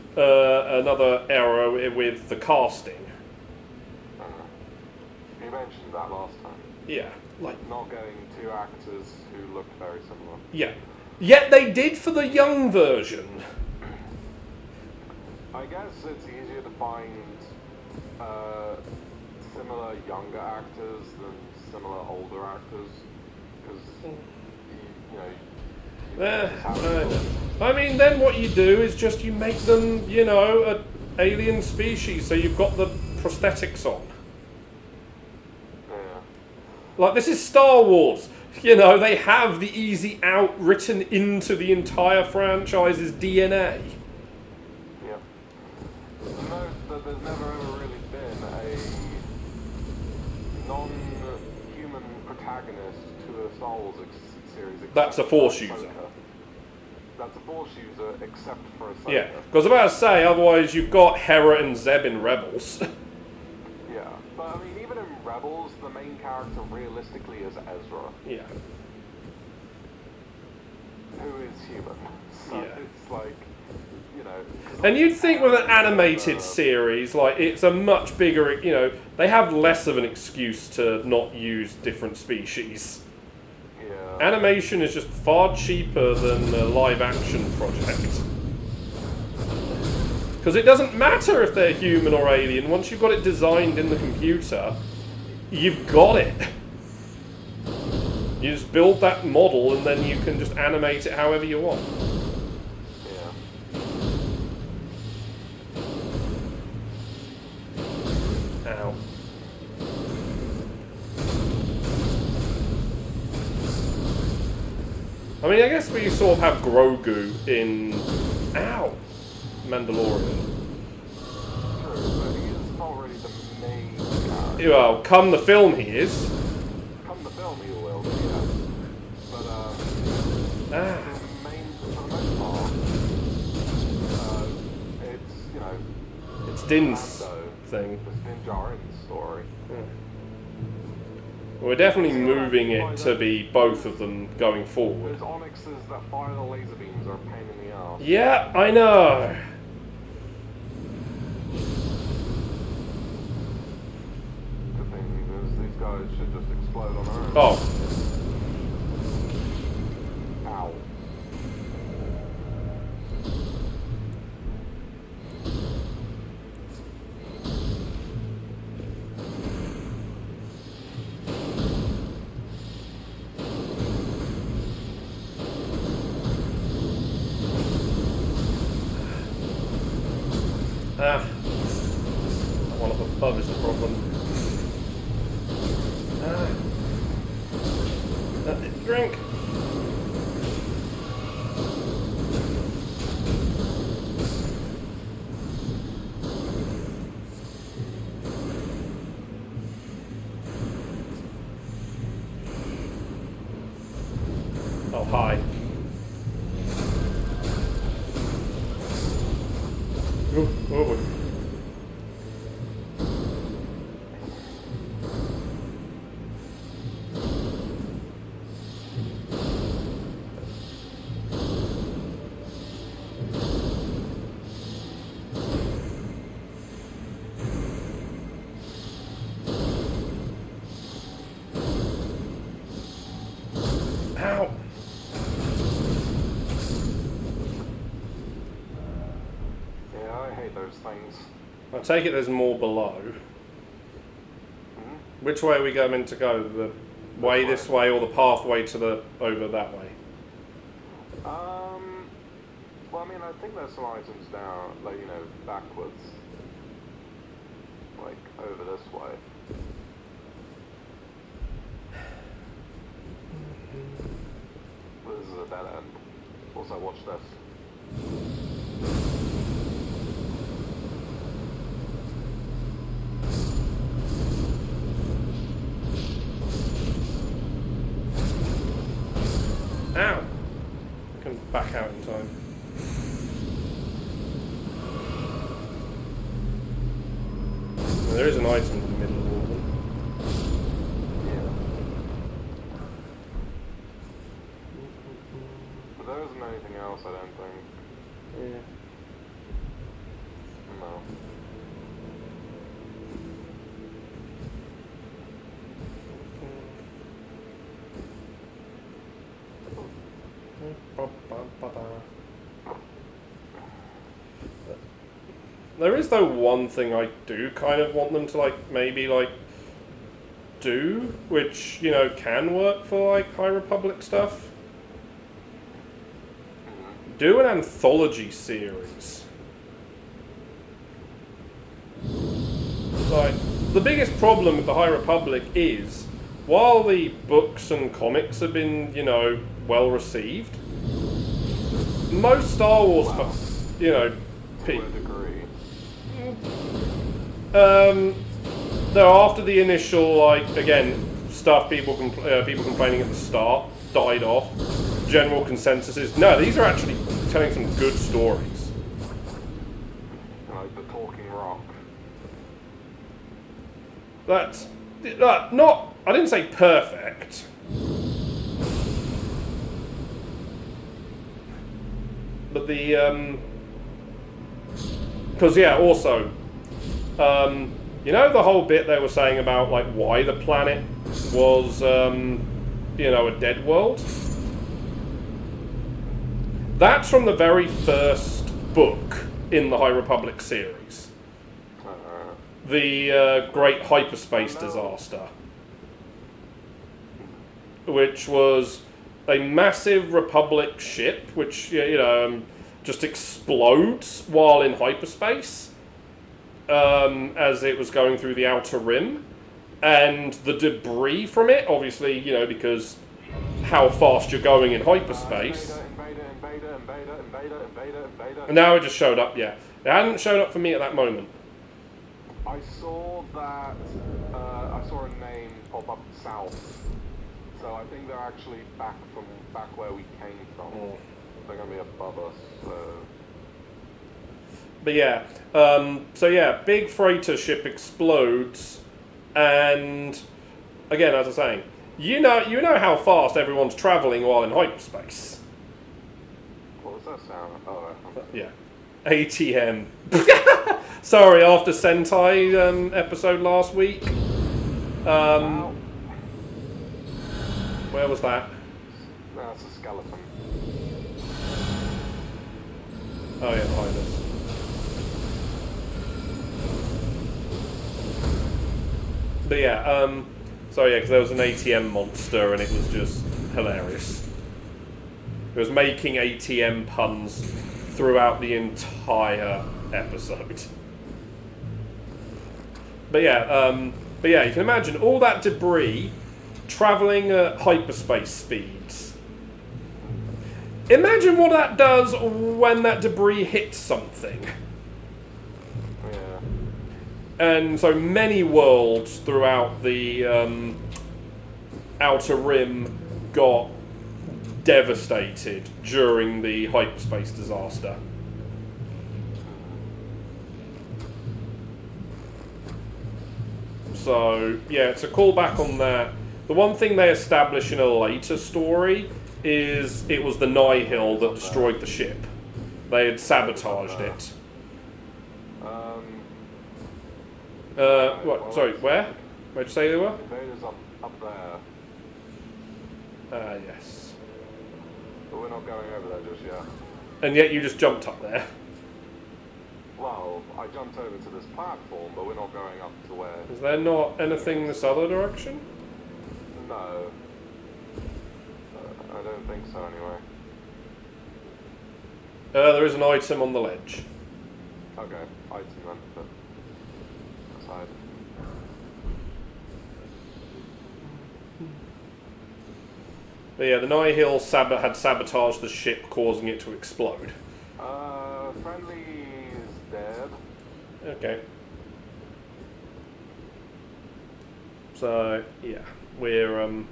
another error with the casting. You mentioned that last time. Yeah, like Not getting two actors who look very similar. yeah. Yet they did for the young version. I guess it's easier to find similar younger actors than similar older actors, because I mean, then what you do is just you make them, you know, an alien species, so you've got the prosthetics on. Yeah. Like, this is Star Wars. You know, they have the easy out written into the entire franchise's DNA. Yeah. Note that there's never ever really been a non-human protagonist to a Star Wars series. That's a Force user. That's a Force user, except for Ahsoka. Yeah, because I was about to say, otherwise you've got Hera and Zeb in Rebels. Yeah, but I mean, even in Rebels, the main character realistically is Ezra. Yeah. Who is human. So Yeah. it's like, you know... And you'd think with an animated series, like, it's a much bigger, you know, they have less of an excuse to not use different species. Yeah. Animation is just far cheaper than a live-action project. Because it doesn't matter if they're human or alien. Once you've got it designed in the computer, you've got it. You just build that model and then you can just animate it however you want. Yeah. Ow. I mean, I guess we sort of have Grogu in... Ow! Mandalorian. True, but he is already the main character. Well, come the film he is. Come the film he will, yeah. But, Ah. for the most part, it's, you know... It's Din's Lando, thing. It's Din Djarin's story. We're definitely moving it to be both of them going forward. Those onyxes that fire the laser beams are a pain in the arse. Yeah, I know. Good thing is these guys should just explode on their own. Oh. Ow. Ah. That one up above is the problem. Drink. Oh, hi. Oh. Ow. Yeah, I hate those things. I take it there's more below. Which way are we going to go? The way this way or the pathway to the over that way? Well, I mean, I think there's some items down, like, you know, backwards. Like, over this way. But this is a dead end. Also, watch this. Ow! I can back out in time. There is an item in the middle of all of them. Yeah. isn't anything else, I don't think. Yeah. No. There is though one thing I do kind of want them to like maybe like do, which you know can work for like High Republic stuff. Do an anthology series. Like the biggest problem with the High Republic is while the books and comics have been, you know, well received, most Star Wars, you know, To a degree. they're after the initial, like, again, stuff people complaining at the start died off. General consensus is no, these are actually telling some good stories. Like the Talking Rock. That's not. I didn't say perfect. But the because yeah, also, you know the whole bit they were saying about like why the planet was you know, a dead world. That's from the very first book in the High Republic series, the Great Hyperspace Disaster, which was a massive Republic ship which, you know, just explodes while in hyperspace as it was going through the outer rim, and the debris from it, obviously, you know, because how fast you're going in hyperspace. And now it just showed up, yeah. It hadn't showed up for me at that moment. I saw that, I saw a name pop up south. So I think they're actually back where we came from. They're going to be above us, so... But yeah, so yeah, big freighter ship explodes, and again, as I was saying, you know how fast everyone's travelling while in hyperspace. What was that sound? Oh, yeah, ATM. Sorry, after Sentai episode last week. Where was that? That's a skeleton. Oh yeah, behind us. But yeah, so yeah, because there was an ATM monster and it was just hilarious. It was making ATM puns throughout the entire episode. But yeah, you can imagine all that debris travelling at hyperspace speeds. Imagine what that does when that debris hits something. Yeah. And so many worlds throughout the outer rim got devastated during the hyperspace disaster. So, yeah, it's a callback on that. The one thing they establish in a later story is it was the Nihil that destroyed the ship. They had sabotaged it. What? Sorry, where? Where'd you say they were? Invaders up there. Yes. But we're not going over there just yet. And yet you just jumped up there. Well, I jumped over to this platform, but we're not going up to where... Is there not anything this other direction? No. I don't think so, anyway. There is an item on the ledge. Okay, item then, but... aside. But yeah, the Nihil had sabotaged the ship, causing it to explode. Friendly is dead. Okay. So, yeah, we're,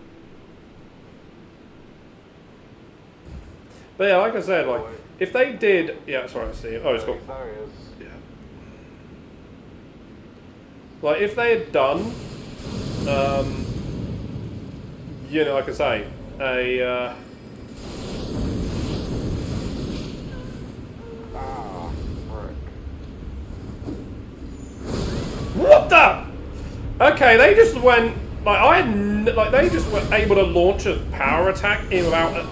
But yeah, like I said, like, if they did... Yeah, sorry, I see it. Oh, it's got... There he is. Yeah. Like, if they had done, you know, like I say, the? Okay, they just went like they just were able to launch a power attack in without.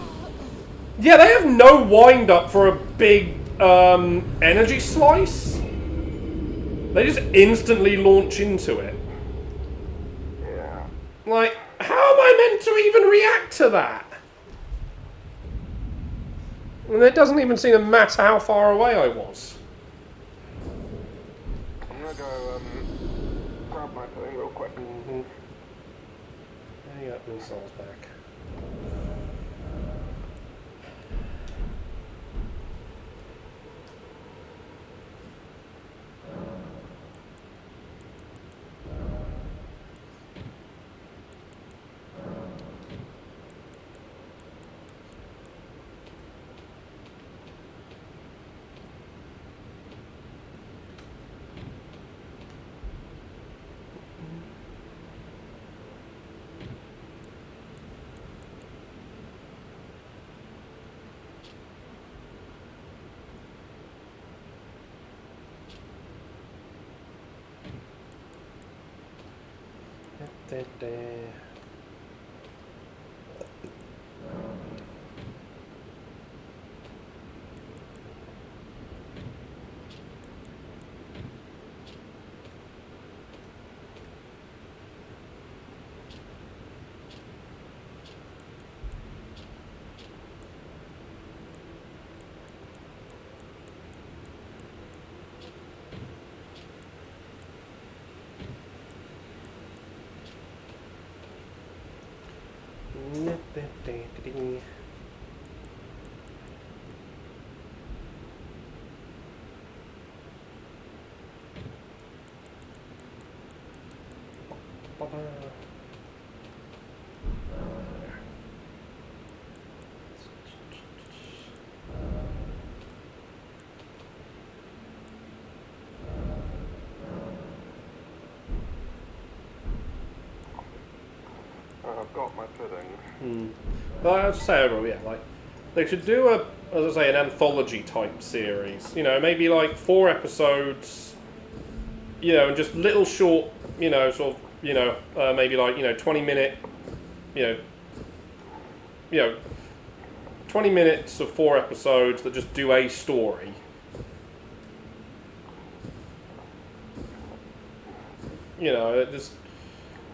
Yeah, they have no wind up for a big energy slice. They just instantly launch into it. Yeah. Like, how am I meant to even react to that? And it doesn't even seem to matter how far away I was. I'm gonna go grab my thing real quick. Mm-hmm. I got my souls back. I've got my pudding. But I have to say overall, yeah, like they should do as I say, an anthology type series. You know, maybe like 4 episodes. You know, and just little short. You know, sort of. You know, maybe like 20-minute. You know, 20 minutes of 4 episodes that just do a story. You know, just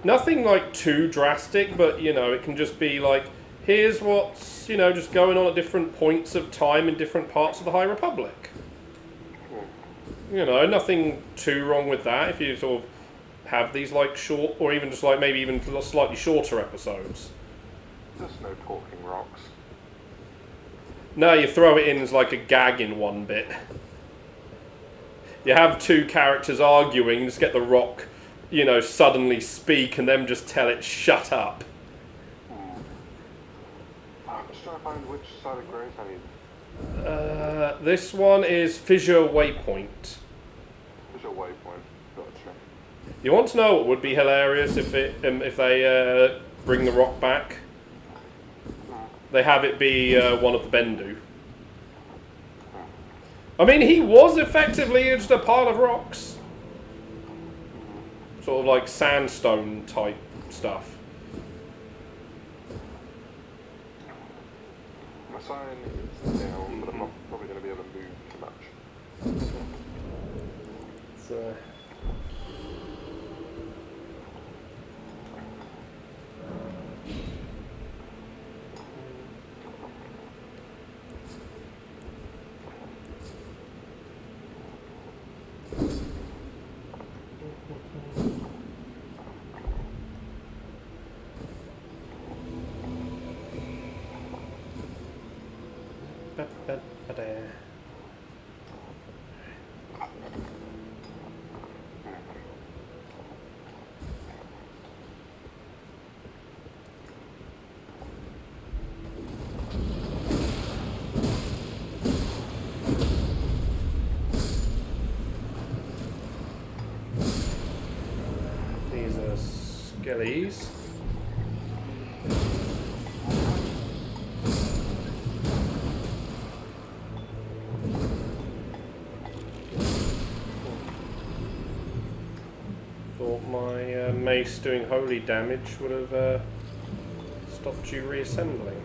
nothing like too drastic, but it can just be like, here's what's just going on at different points of time in different parts of the High Republic. Nothing too wrong with that if you sort of have these like short, or even just like maybe even slightly shorter episodes. Just no talking rocks. No, you throw it in as like a gag in one bit. You have 2 characters arguing, just get the rock, suddenly speak and then just tell it, shut up. I'm just trying to find which side of Grace I need. This one is Fissure Waypoint. Fissure Waypoint. Gotcha. You want to know what would be hilarious if they bring the rock back? They have it be one of the Bendu. I mean, he was effectively just a pile of rocks. Sort of like sandstone type stuff. My sign is down, but I'm not probably going to be able to move too much. So. These are skellies. thought my mace doing holy damage would have stopped you reassembling.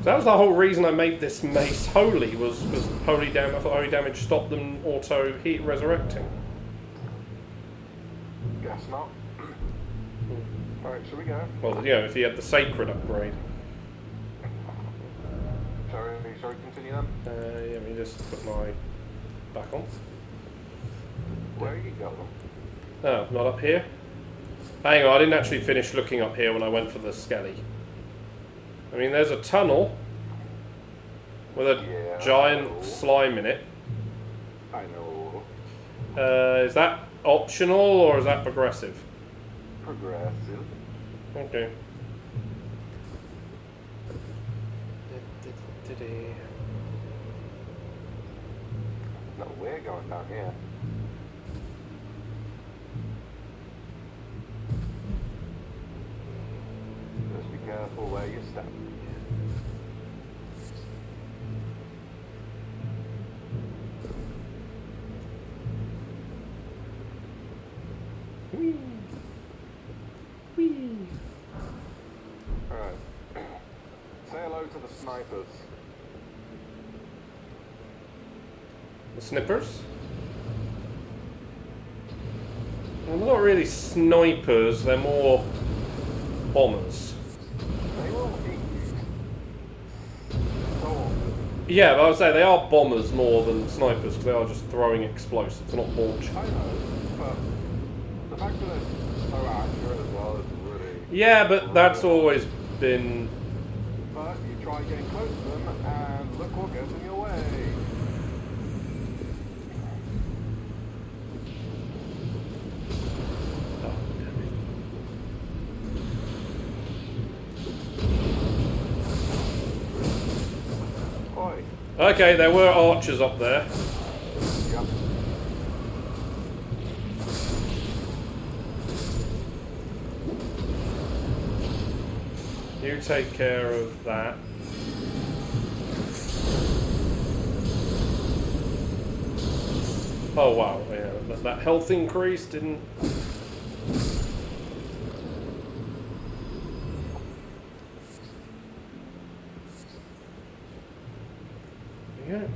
That was the whole reason I made this mace holy, was holy damage. I thought holy damage stopped them auto heat resurrecting. Guess not. Alright, shall we go? Well, you know, if he had the sacred upgrade. Shall we continue then? Yeah, let me just put my back on. Where are you going? Oh, not up here? Hang on, I didn't actually finish looking up here when I went for the skelly. I mean, there's a tunnel with a giant slime in it. I know. Is that optional or is that progressive? Progressive. Okay. No, we're going down here. Just be careful where you step. Whee! Whee! Alright. Say hello to the snipers. The snippers? Well, they're not really snipers, they're more bombers. They will eat you. So often. Yeah, but I would say they are bombers more than snipers, because they are just throwing explosives, not launching. I know, but the fact that it's so accurate as well is really... Yeah, but that's always been... But you try getting close to them, and look what gets in your way. Oi. Okay, there were archers up there. Yep. You take care of that. Oh wow, yeah, that health increase didn't... Yeah.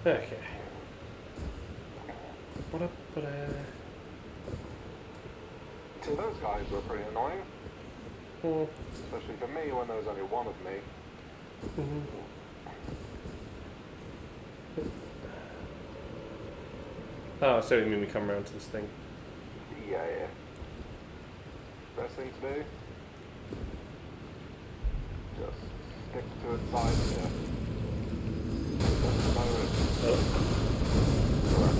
Okay. So those guys were pretty annoying. Especially for me when there was only one of me. Oh, so you mean we come around to this thing? Yeah. Best thing to do? Just stick to its side here. Just follow it. Correct.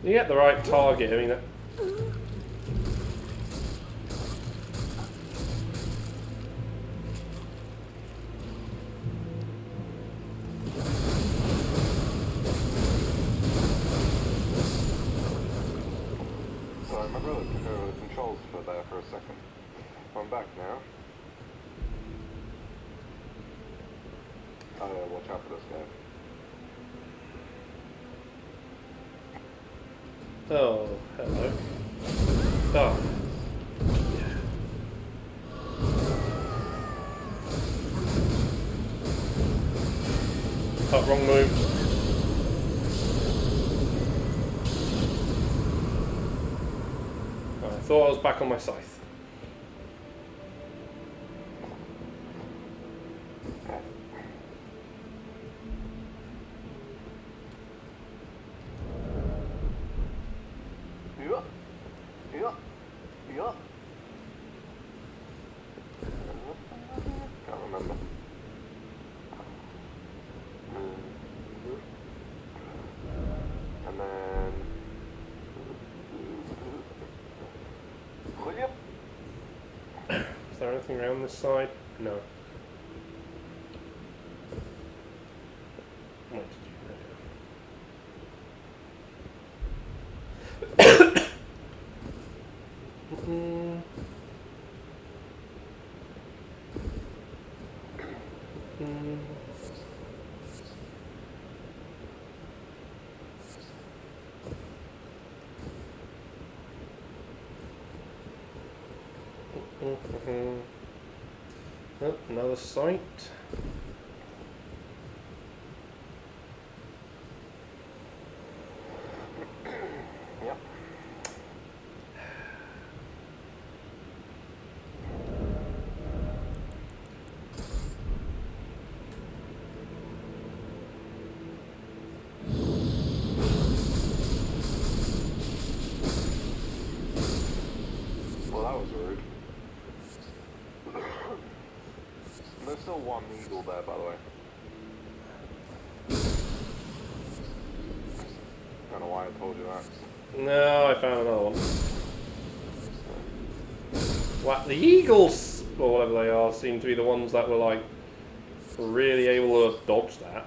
You get the right target, I mean that... Sorry, my brother took over the controls for there for a second. I'm back now. Oh, watch out for this guy. Oh, hello. Oh. Oh, wrong move. Oh, I thought I was back on my scythe. Can't remember. And then... Is there anything around this side? No. What did you do? Oh, another site. Yep. Well, that was rude. There's still one eagle there, by the way. Don't know why I told you that. No, I found another one. What, the eagles, or whatever they are, seem to be the ones that were like really able to dodge that.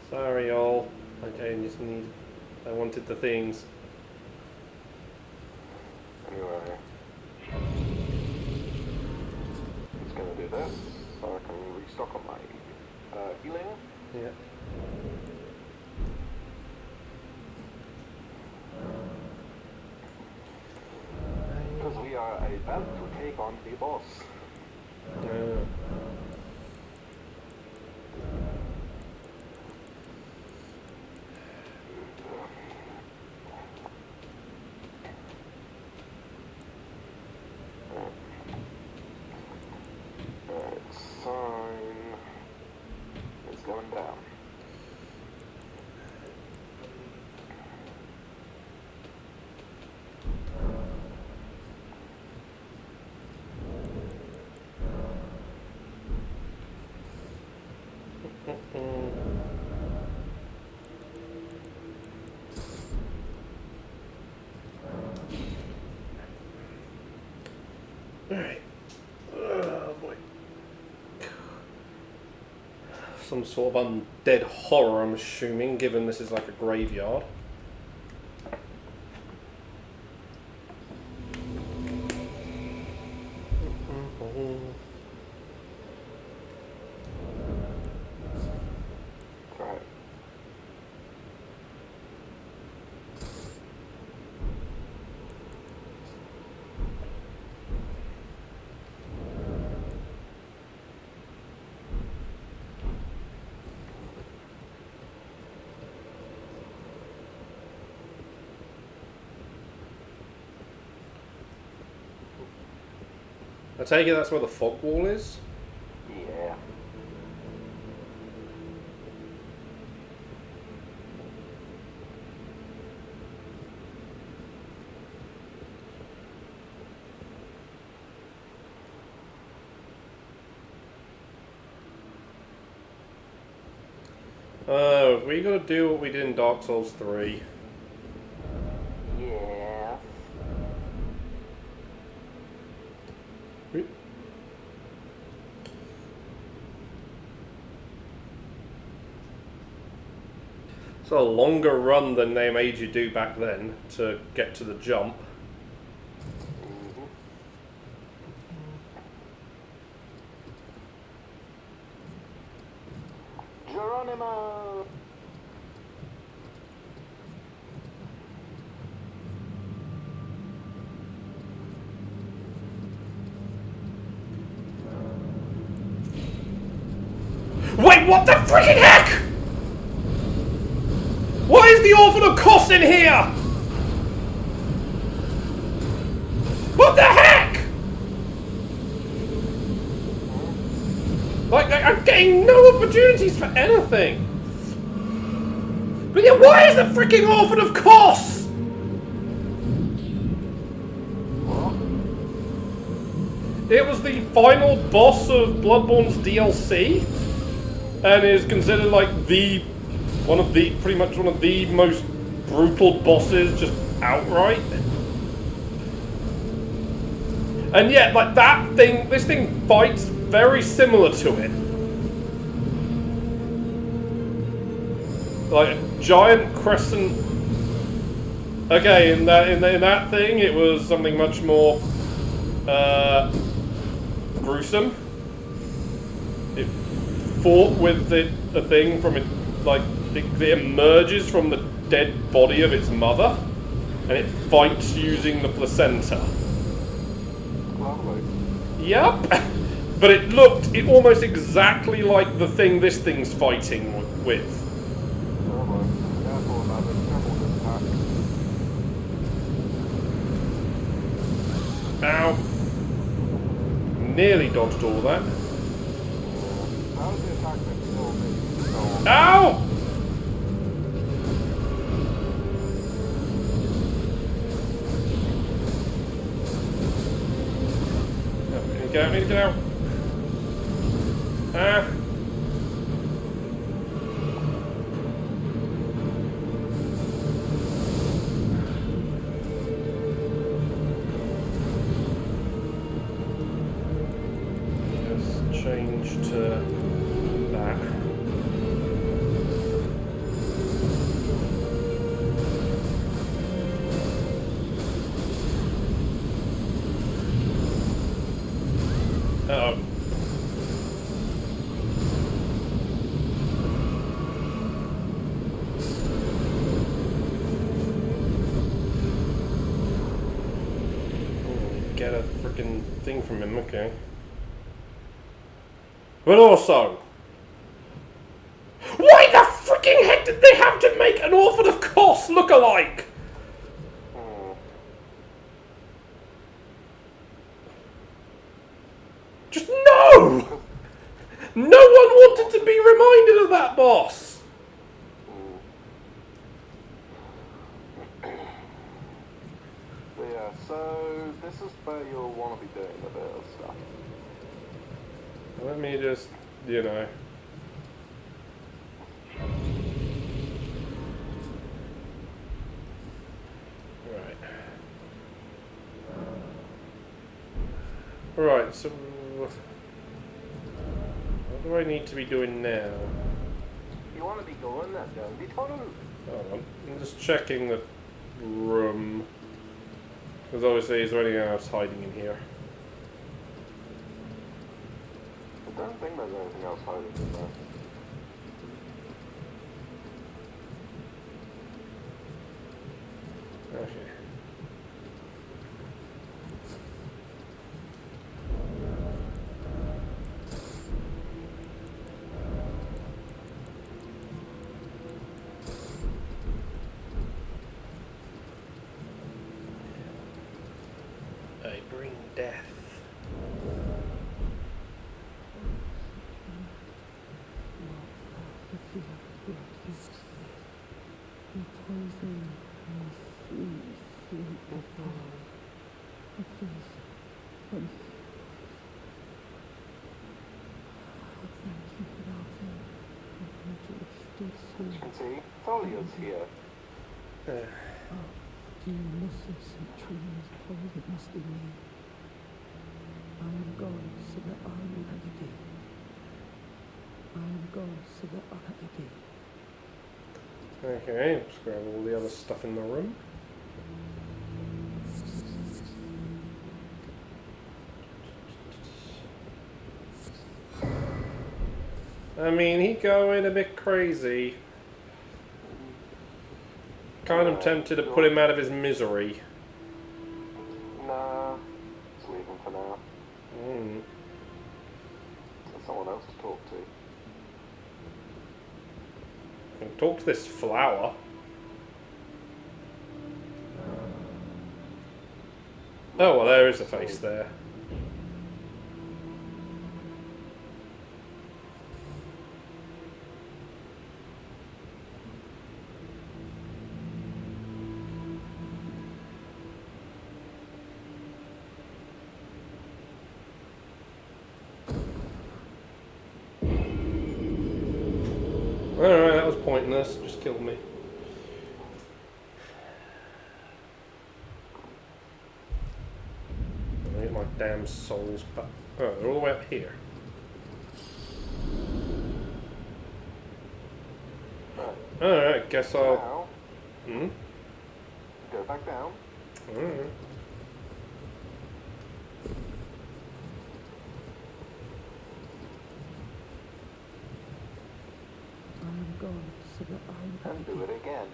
Sorry, y'all. Okay, I wanted the things. Anyway. It's gonna do this, so I can restock on my healing. Yeah. Because we are about to take on the boss. Sign is going down. Alright. Oh boy. Some sort of undead horror, I'm assuming, given this is like a graveyard. Right. I take it that's where the fog wall is? Yeah. Oh, we gotta do what we did in Dark Souls 3. Yeah. It's a longer run than they made you do back then to get to the jump. Geronimo! Wait, what the freaking heck?! Why is the Orphan of Kos in here?! What the heck?! Like, I'm getting no opportunities for anything! But yeah, why is the freaking Orphan of Kos?! It was the final boss of Bloodborne's DLC, and is considered like pretty much one of the most brutal bosses, just outright. And yet, like this thing fights very similar to it. Like a giant crescent. Okay, in that thing, it was something much more gruesome. It fought with a thing from it, like it emerges from the dead body of its mother, and it fights using the placenta. Lovely. Yep, but it looked almost exactly like the thing this thing's fighting with. Lovely. Careful about it. Careful with this attack. Ow. Nearly dodged all that. That was the attack that killed me. So, Ow! I need to get out. Ah. Let's change to that. Uh-oh. Get a freaking thing from him, okay. But also, why the freaking heck did they have to make an Orphan of Kos look alike? Just no! No one wanted to be reminded of that boss! but yeah, so this is where you'll want to be doing a bit of stuff. Let me just, you know. Right. Right, so what do I need to be doing now? You want to be going there, don't be total. Hold on. I'm just checking the room. Because obviously, is there anything else hiding in here? I don't think there's anything else hiding in there. Okay. I bring death. You can see, Tholia's here. You listen, Erdtree, and his cause it must be me. I am gone so that I may have a day. I am gone so that I have a day. Okay, let's grab all the other stuff in the room. I mean, he going a bit crazy. Kind of tempted to put him out of his misery. Nah, just leave him for now. There's someone else to talk to. I can talk to this flower. Oh, well, there is a face there. Alright, that was pointless. Just killed me. I get my damn souls back. Oh, they're all the way up here. Alright, guess I'll... Now, go back down. Alright. I am God, so that I And do it again.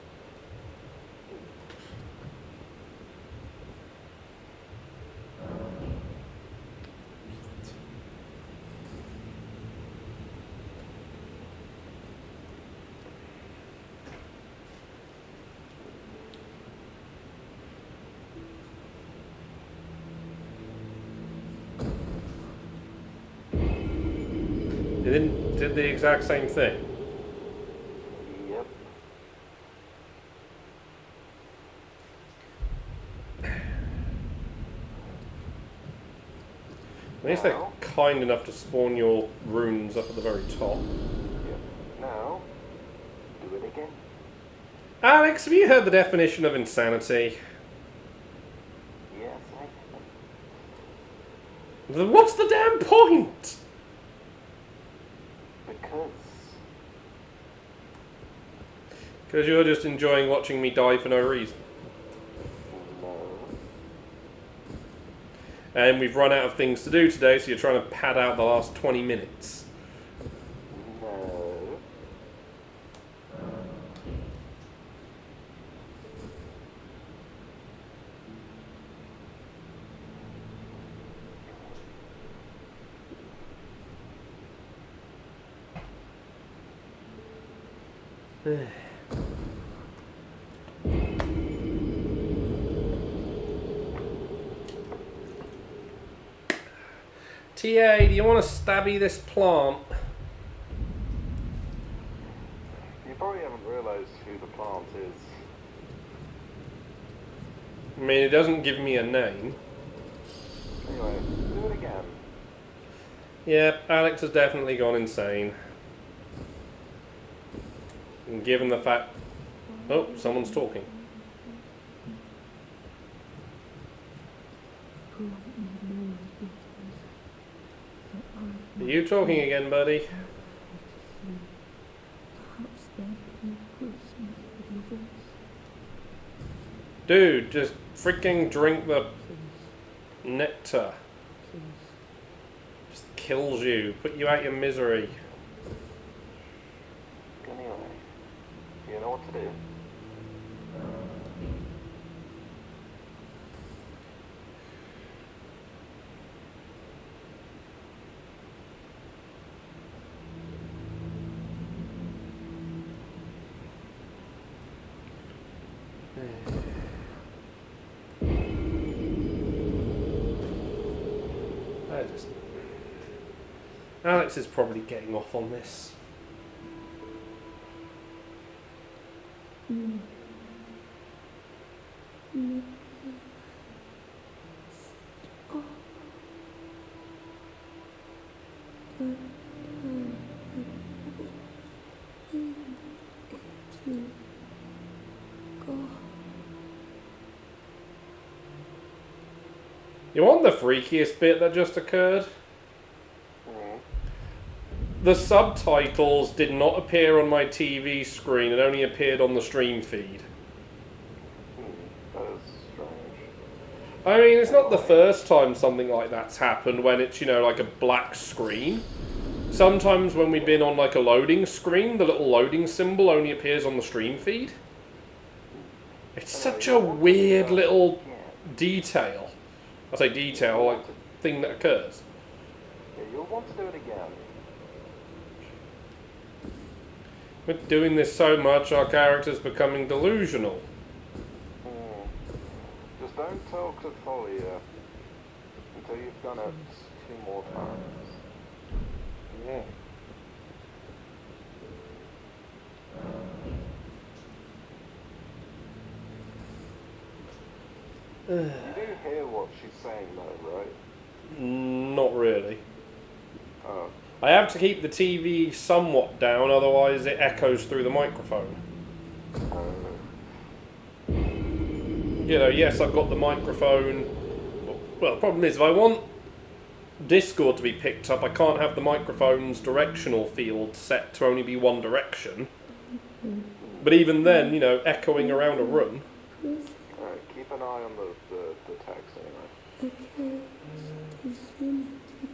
It did the exact same thing. Yep. At least they're kind enough to spawn your runes up at the very top. Yep. Now, do it again. Alex, have you heard the definition of insanity? Yes, I Then what's the damn point? Because you're just enjoying watching me die for no reason. No. And we've run out of things to do today, so you're trying to pad out the last 20 minutes. No. TA, do you want to stabby this plant? You probably haven't realised who the plant is. I mean, it doesn't give me a name. Anyway, do it again. Yep, Alex has definitely gone insane. And given the fact... Oh, someone's talking. Are you talking again, buddy? Perhaps then you grace me with your voice. Dude, just freaking drink the nectar. Just kills you, put you out your misery. Anyway, you know what to do. Alex is probably getting off on this. You want the freakiest bit that just occurred? the subtitles did not appear on my TV screen, it only appeared on the stream feed. That is strange. I mean, it's not the first time something like that's happened when it's, you know, like a black screen. Sometimes when we've been on like a loading screen, the little loading symbol only appears on the stream feed. It's such a weird little detail. I say detail, like thing that occurs. Yeah, you'll want to do it again. We're doing this so much, our character's becoming delusional. Just don't tell Catholia until you've done it 2 more times. Yeah. You do hear what she's saying though, right? Not really. Oh. I have to keep the TV somewhat down, otherwise it echoes through the microphone. You know, yes, I've got the microphone. Well, the problem is, if I want Discord to be picked up, I can't have the microphone's directional field set to only be one direction. But even then, you know, echoing around a room. Alright, keep an eye on the text anyway. Okay, disunity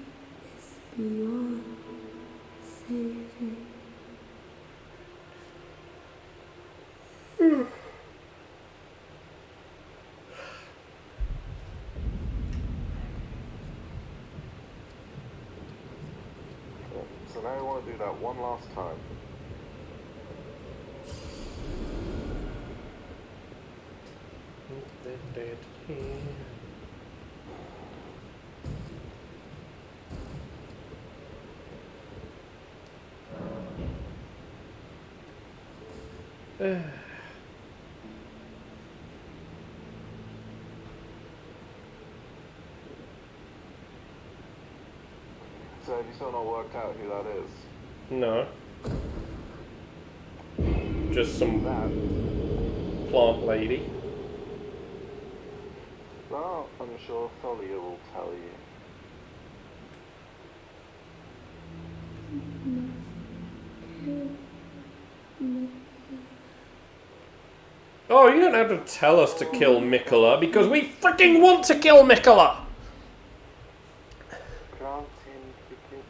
is beyond saving. So now you want to do that one last time. So have you still not worked out who that is? No. Just some That? plant lady. Well, I'm sure Thalia will tell you. Oh, you don't have to tell us to kill Mikola, because we freaking want to kill Mikola! Grant him forgiveness.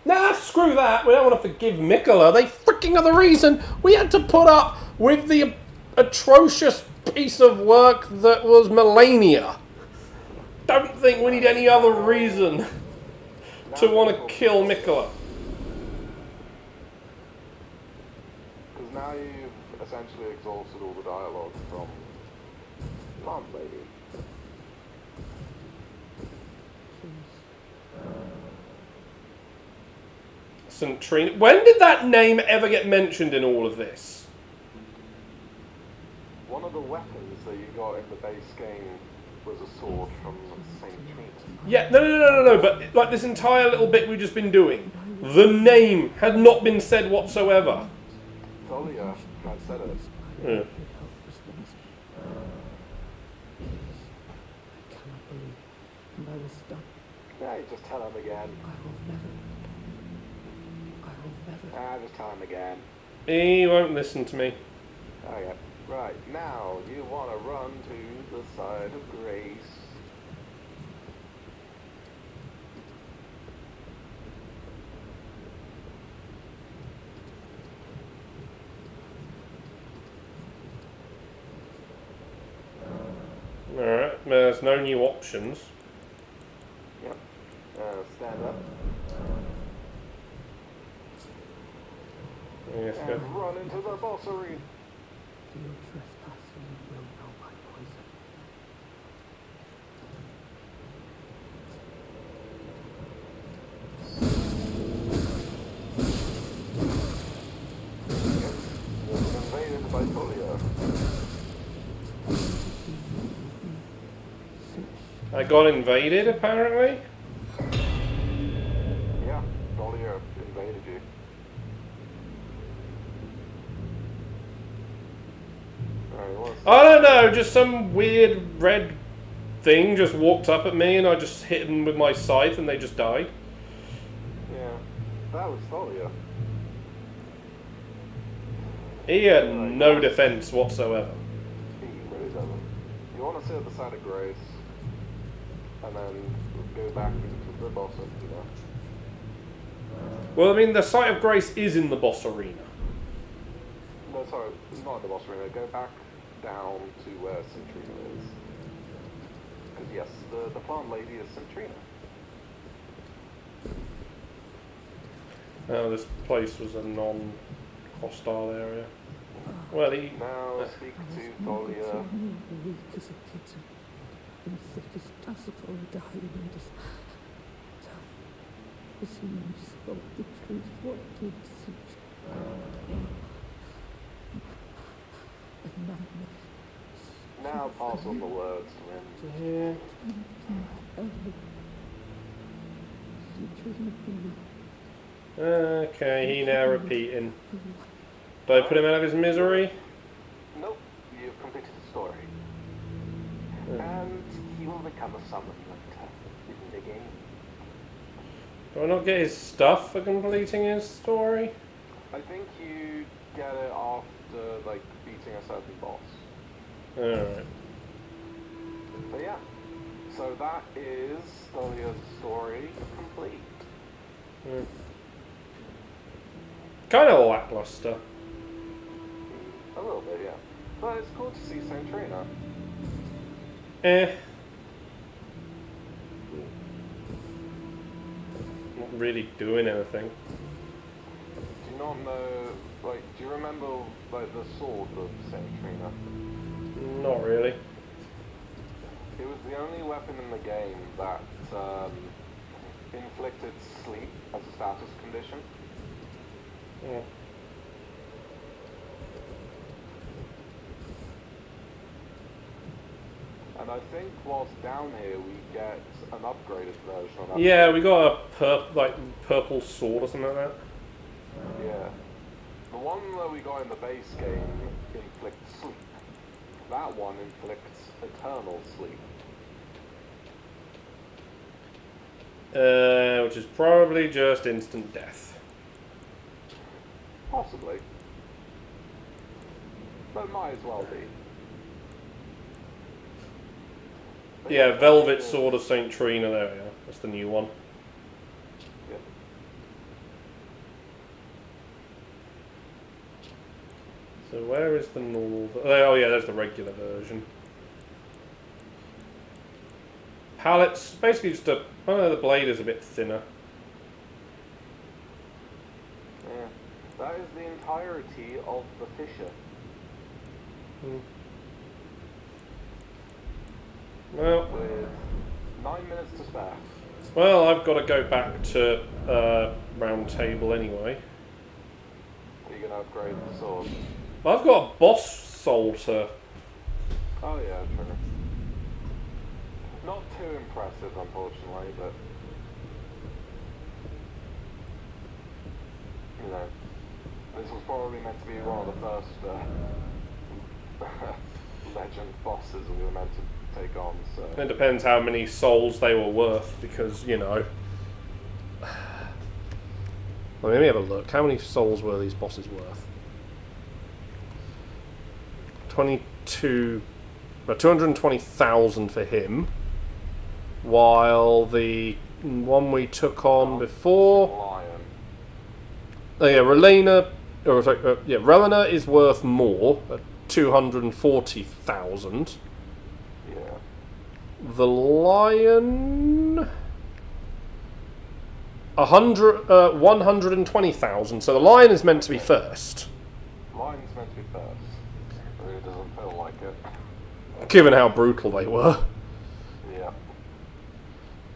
Nah, screw that. We don't want to forgive Mikola. They freaking are the reason we had to put up with the atrocious piece of work that was Melania. Don't think we need any other reason to want to kill Mikola. Because now you've essentially exhausted all the dialogue from Plant Lady. Centrina. When did that name ever get mentioned in all of this? One of the weapons that you got in the base game was a sword from St. Trina. Yeah, no, but like this entire little bit we've just been doing, the name had not been said whatsoever. Thalia had said it. Yeah. I cannot believe, and I will stop. Yeah, you just tell him again. I will never. Just tell him again. He won't listen to me. Okay, right, now you want to run to the side of Grace. Alright, there's no new options. Yep. Stand up. Yes, And good. run into the boss arena. For your trespassing, you will know my poison. Invaded by Thalia. I got invaded, apparently. Yeah, Thalia invaded you. I don't know, just some weird red thing just walked up at me and I just hit them with my scythe and they just died. Yeah. That was Thalia. He had no defense whatsoever. He really doesn't. You want to sit at the side of Grace, and then go back into the boss, you know. Well, I mean, the site of grace is in the boss arena. No, sorry, not in the boss arena. Go back down to where Centrina is. Because yes, the plant lady is Centrina. Oh, this place was a non-hostile area. Well, he... Now speak to Thalia. Weak as a kitten, and thick as Tacitor dying in this. The seeing spoke the truth. What did such a nightmare? Now pass on the words to him. Yeah. Okay, he now repeating. Do I put him out of his misery? Nope, you've completed the story. And he will become a summon later in the game. Do I not get his stuff for completing his story? I think you get it after, like, beating a certain boss. Alright. But yeah, so that is Thalia's story complete. Kind of lackluster. A little bit, yeah. But it's cool to see Centrina. Eh. Not really doing anything. Do you not know, like, do you remember, like, the sword of Centrina? Not really. It was the only weapon in the game that inflicted sleep as a status condition. Yeah. And I think whilst down here we get an upgraded version of that. Yeah, we got a purple sword or something like that. Yeah. The one that we got in the base game inflicts sleep. That one inflicts eternal sleep. Which is probably just instant death. Possibly. But it might as well be. But Yeah, Velvet Sword of St. Trina, there we are. That's the new one. Yeah. So where is the normal... Oh yeah, there's the regular version. Pallets, basically just a... Oh, the blade is a bit thinner. Yeah. That is the entirety of the Fisher. Well, With 9 minutes to spare. well, I've got to go back to Round Table anyway. Are you going to upgrade the sword? I've got a boss soul to... Oh yeah, true. Not too impressive, unfortunately, but... You know, this was probably meant to be one of the first legend bosses we were meant to take on, so... It depends how many souls they were worth, because, you know... Well, let me have a look. How many souls were these bosses worth? 220,000 for him, while the one we took on before... Lion. Oh yeah, Relena is worth more, at 240,000. Yeah. The Lion... 120,000, so the Lion is meant to be first. Lion's meant to be first. It really doesn't feel like it. Given how brutal they were. Yeah.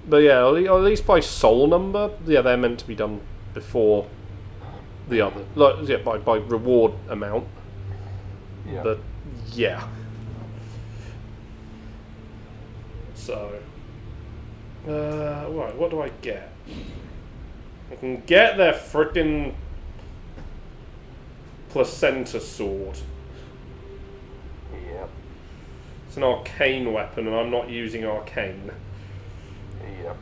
But yeah, at least by soul number, yeah, they're meant to be done before the other. Like, yeah, by reward amount. Yeah. But yeah. So, right, what do I get? I can get their frickin' placenta sword. Yep. It's an arcane weapon, and I'm not using arcane. Yep.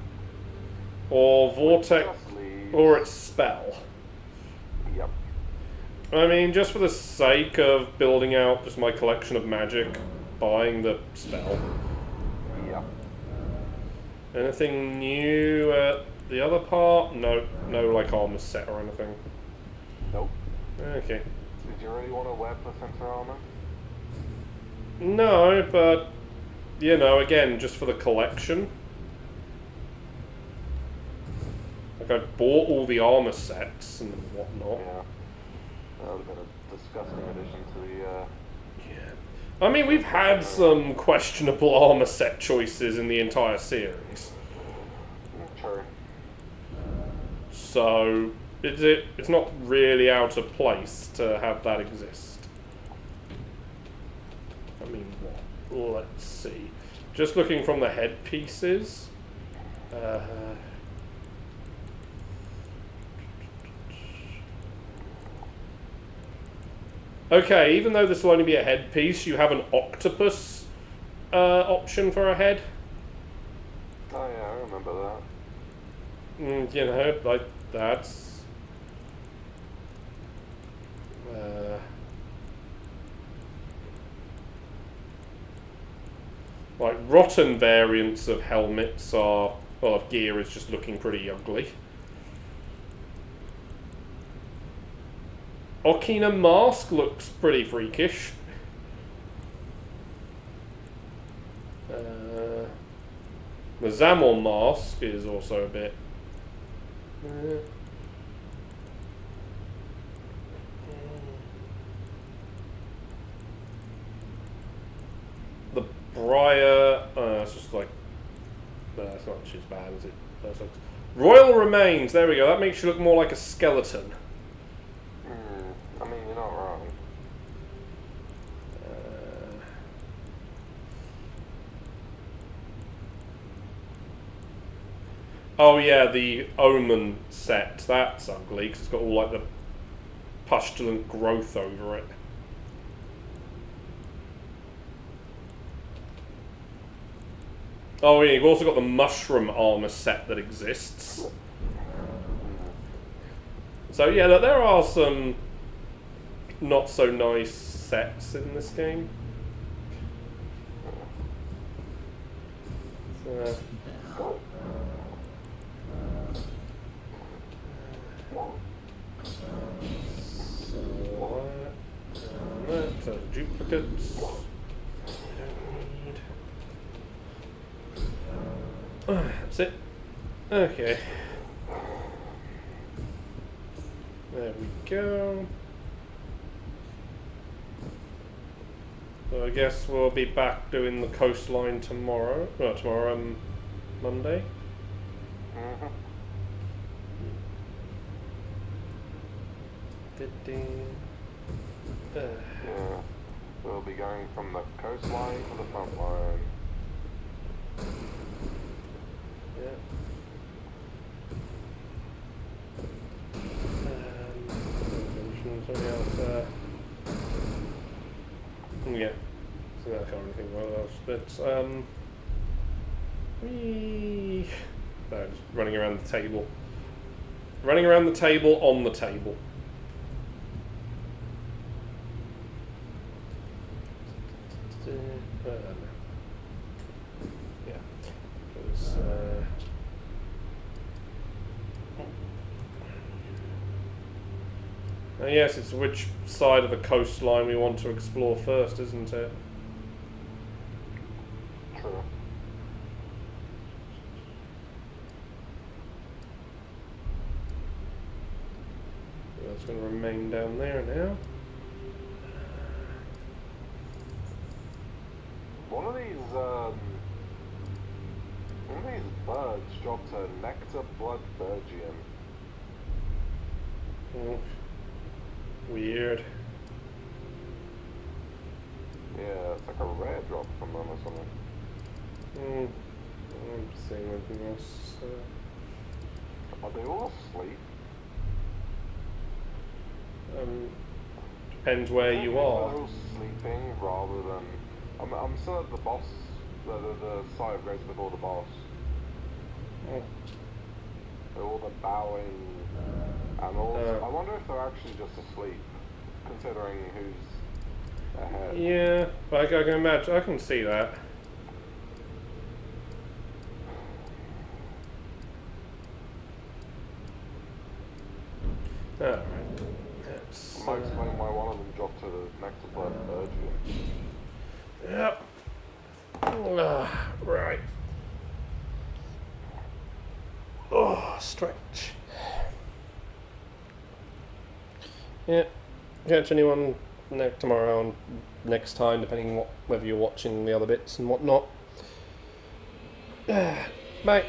Or vortex. Just leaves Or its spell. Yep. I mean, just for the sake of building out just my collection of magic, buying the spell. Yep. Anything new at the other part? No, no like armor set or anything. Nope. Okay. Did you really want to wear placenta armor? No, but, you know, again, just for the collection. Like, I've bought all the armor sets and whatnot. Yeah. That would have been a disgusting addition to the, Yeah. I mean, we've had some questionable armor set choices in the entire series. True. So, it's not really out of place to have that exist. I mean, what? Let's see. Just looking from the headpieces. Okay, even though this will only be a headpiece, you have an octopus option for a head. Oh yeah, I remember that. You know, like, that's... like, rotten variants of helmets are... well, of gear is just looking pretty ugly. Okina mask looks pretty freakish. The Zamor mask is also a bit... the Briar... it's just like... it's not as bad, is it? Royal Remains, there we go. That makes you look more like a skeleton. I mean, you're not wrong. Oh yeah, the Omen set. That's ugly because it's got all like the pustulant growth over it. Oh yeah, you've also got the mushroom armor set that exists. So yeah, there are some not so nice sets in this game. So duplicates. That's it. Okay. There we go. So I guess we'll be back doing the coastline tomorrow. Well, tomorrow, Monday. Yeah. We'll be going from the coastline to the front line. Yeah. Something else. Yeah. So I can't really think of what else, but no, just running around the table. Running around the table on the table. Yeah. Because, yes, it's which side of the coastline we want to explore first, isn't it? True. That's going to remain down there now. One of these birds dropped a nectar blood virgin. Oh. Weird. Yeah, it's like a rare drop from them or something. I'm seeing anything else. Are they all asleep? Depends where you They're are. all sleeping rather than... I'm still at the boss, the side race before the boss. Oh. all the bowing, and all. I wonder if they're actually just asleep, considering who's ahead. Yeah, but I can imagine. I can see that. Alright. It might explain why one of them dropped to the next to blood Erdtree. Yep. Right. Oh, stretch. Yeah. Catch anyone tomorrow and next time, depending on whether you're watching the other bits and whatnot. Bye.